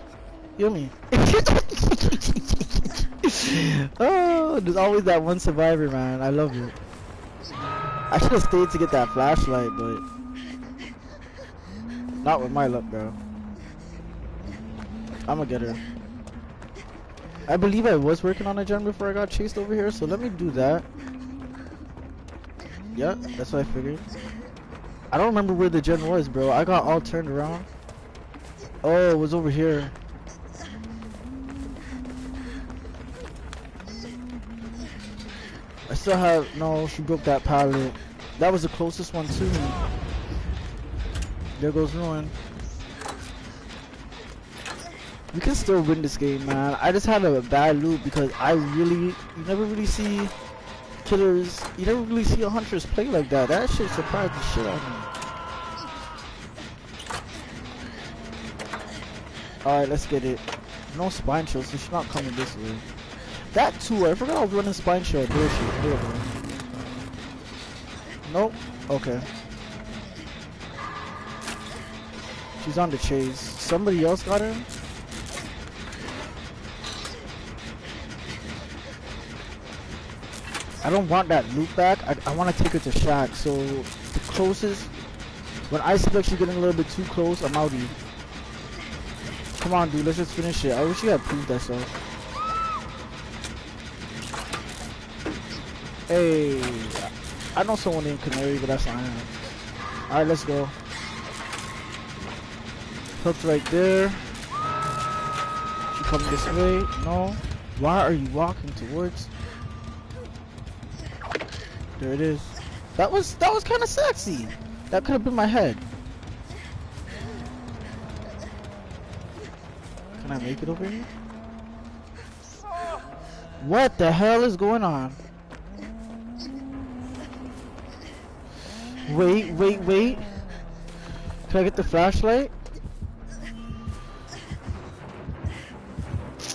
Heal me. Oh, there's always that one survivor, man. I love it. I should have stayed to get that flashlight, but not with my luck, bro. I'ma get her. I believe I was working on a gen before I got chased over here, so let me do that. Yeah, that's what I figured. I don't remember where the gen was, bro. I got all turned around. Oh, it was over here. I still have, no, she broke that pallet. That was the closest one to me. There goes Ruin. We can still win this game, man. I just had a bad loop because you never really see killers, you never really see a huntress play like that. That shit surprised the shit out of me. Alright, let's get it. No spine shield, so she's not coming this way. That too, I forgot I was running spine shield. There she is. There it is. Nope. Okay. She's on the chase. Somebody else got her? I don't want that loop back. I want to take her to Shack. So the closest, when I feel like she's getting a little bit too close, I'm outie. Come on, dude. Let's just finish it. I wish you had proved that stuff. Hey, I know someone named Canary, but that's not him. Alright, let's go. Hooked right there. She coming this way. No. Why are you walking towards? There it is. That was kind of sexy. That could have been my head. Can I make it over here? What the hell is going on? Wait, wait, wait. Can I get the flashlight?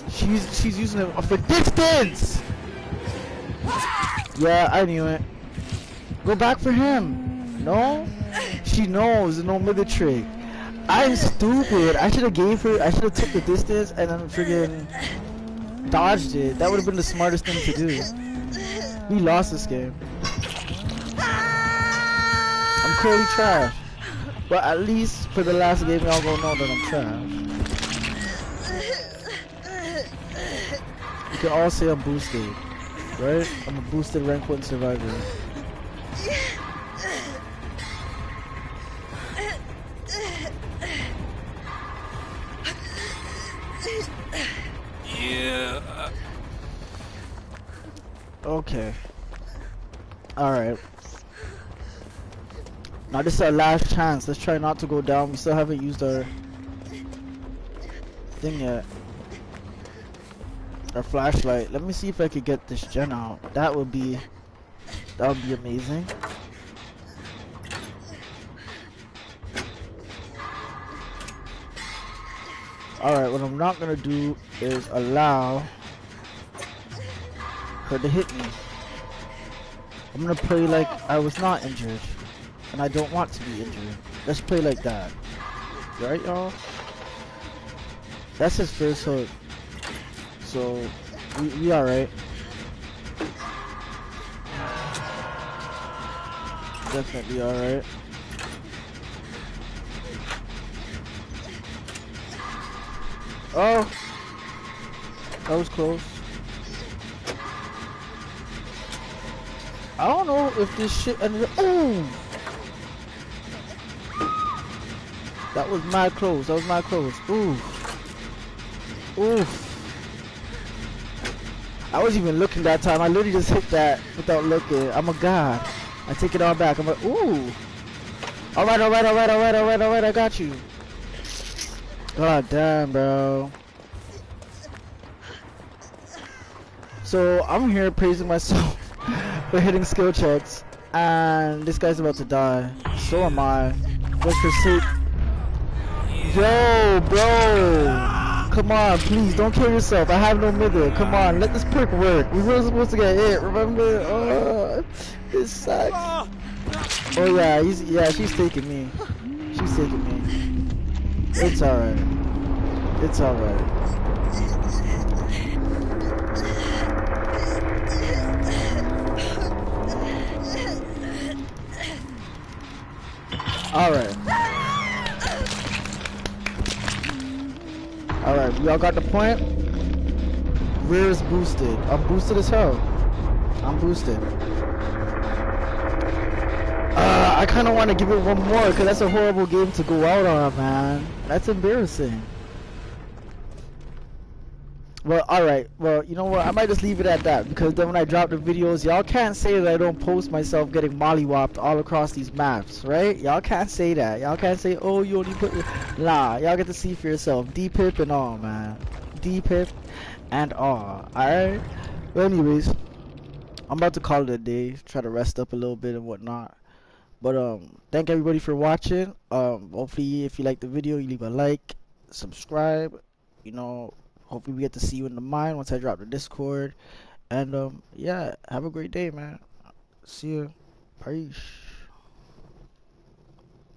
She's using it for distance! Yeah, I knew it. Go back for him. No? She knows there's no middle trick. I'm stupid. I should have took the distance and then friggin' dodged it. That would have been the smartest thing to do. We lost this game. I'm clearly trash. But at least for the last game, y'all gonna know that I'm trash. You can all say I'm boosted, right? I'm a boosted rank 1 survivor. Yeah. Okay. Alright. Now this is our last chance. Let's try not to go down. We still haven't used our thing yet. Our flashlight. Let me see if I could get this gen out. That would be amazing. Alright, what I'm not gonna do is allow her to hit me. I'm gonna play like I was not injured. And I don't want to be injured. Let's play like that. Right, y'all? That's his first hook. So, we alright. Definitely alright. Oh! That was close. I don't know if this shit ended up. Oh! That was mad close. That was mad close. Oof. Oof. I wasn't even looking that time. I literally just hit that without looking. I'm a god. I take it all back. I'm like, ooh. Alright, alright, alright, alright, alright, alright. I got you. God damn, bro. So I'm here praising myself We're hitting skill checks, and this guy's about to die. So am I. Just for sake. Yo, bro. Come on, please, don't kill yourself. I have no mythic. Come on, let this perk work. We weren't supposed to get hit, remember? Oh, this sucks. Oh yeah, she's taking me. She's taking me. It's alright. It's alright. Alright. Alright, y'all got the point? Rear is boosted. I'm boosted as hell. I'm boosted. I kind of want to give it one more because that's a horrible game to go out on, man. That's embarrassing. Well, alright. Well, you know what? I might just leave it at that because then when I drop the videos, y'all can't say that I don't post myself getting mollywopped all across these maps, right? Y'all can't say that. Y'all can't say, oh, you only put... Nah, y'all get to see for yourself. D-Pip and all, man. D-Pip and all. Alright? Well, anyways, I'm about to call it a day. Try to rest up a little bit and whatnot. But, thank everybody for watching. Hopefully, if you like the video, you leave a like, subscribe, you know... Hopefully we get to see you in the mine once I drop the Discord. And yeah, have a great day, man. See you. Peace.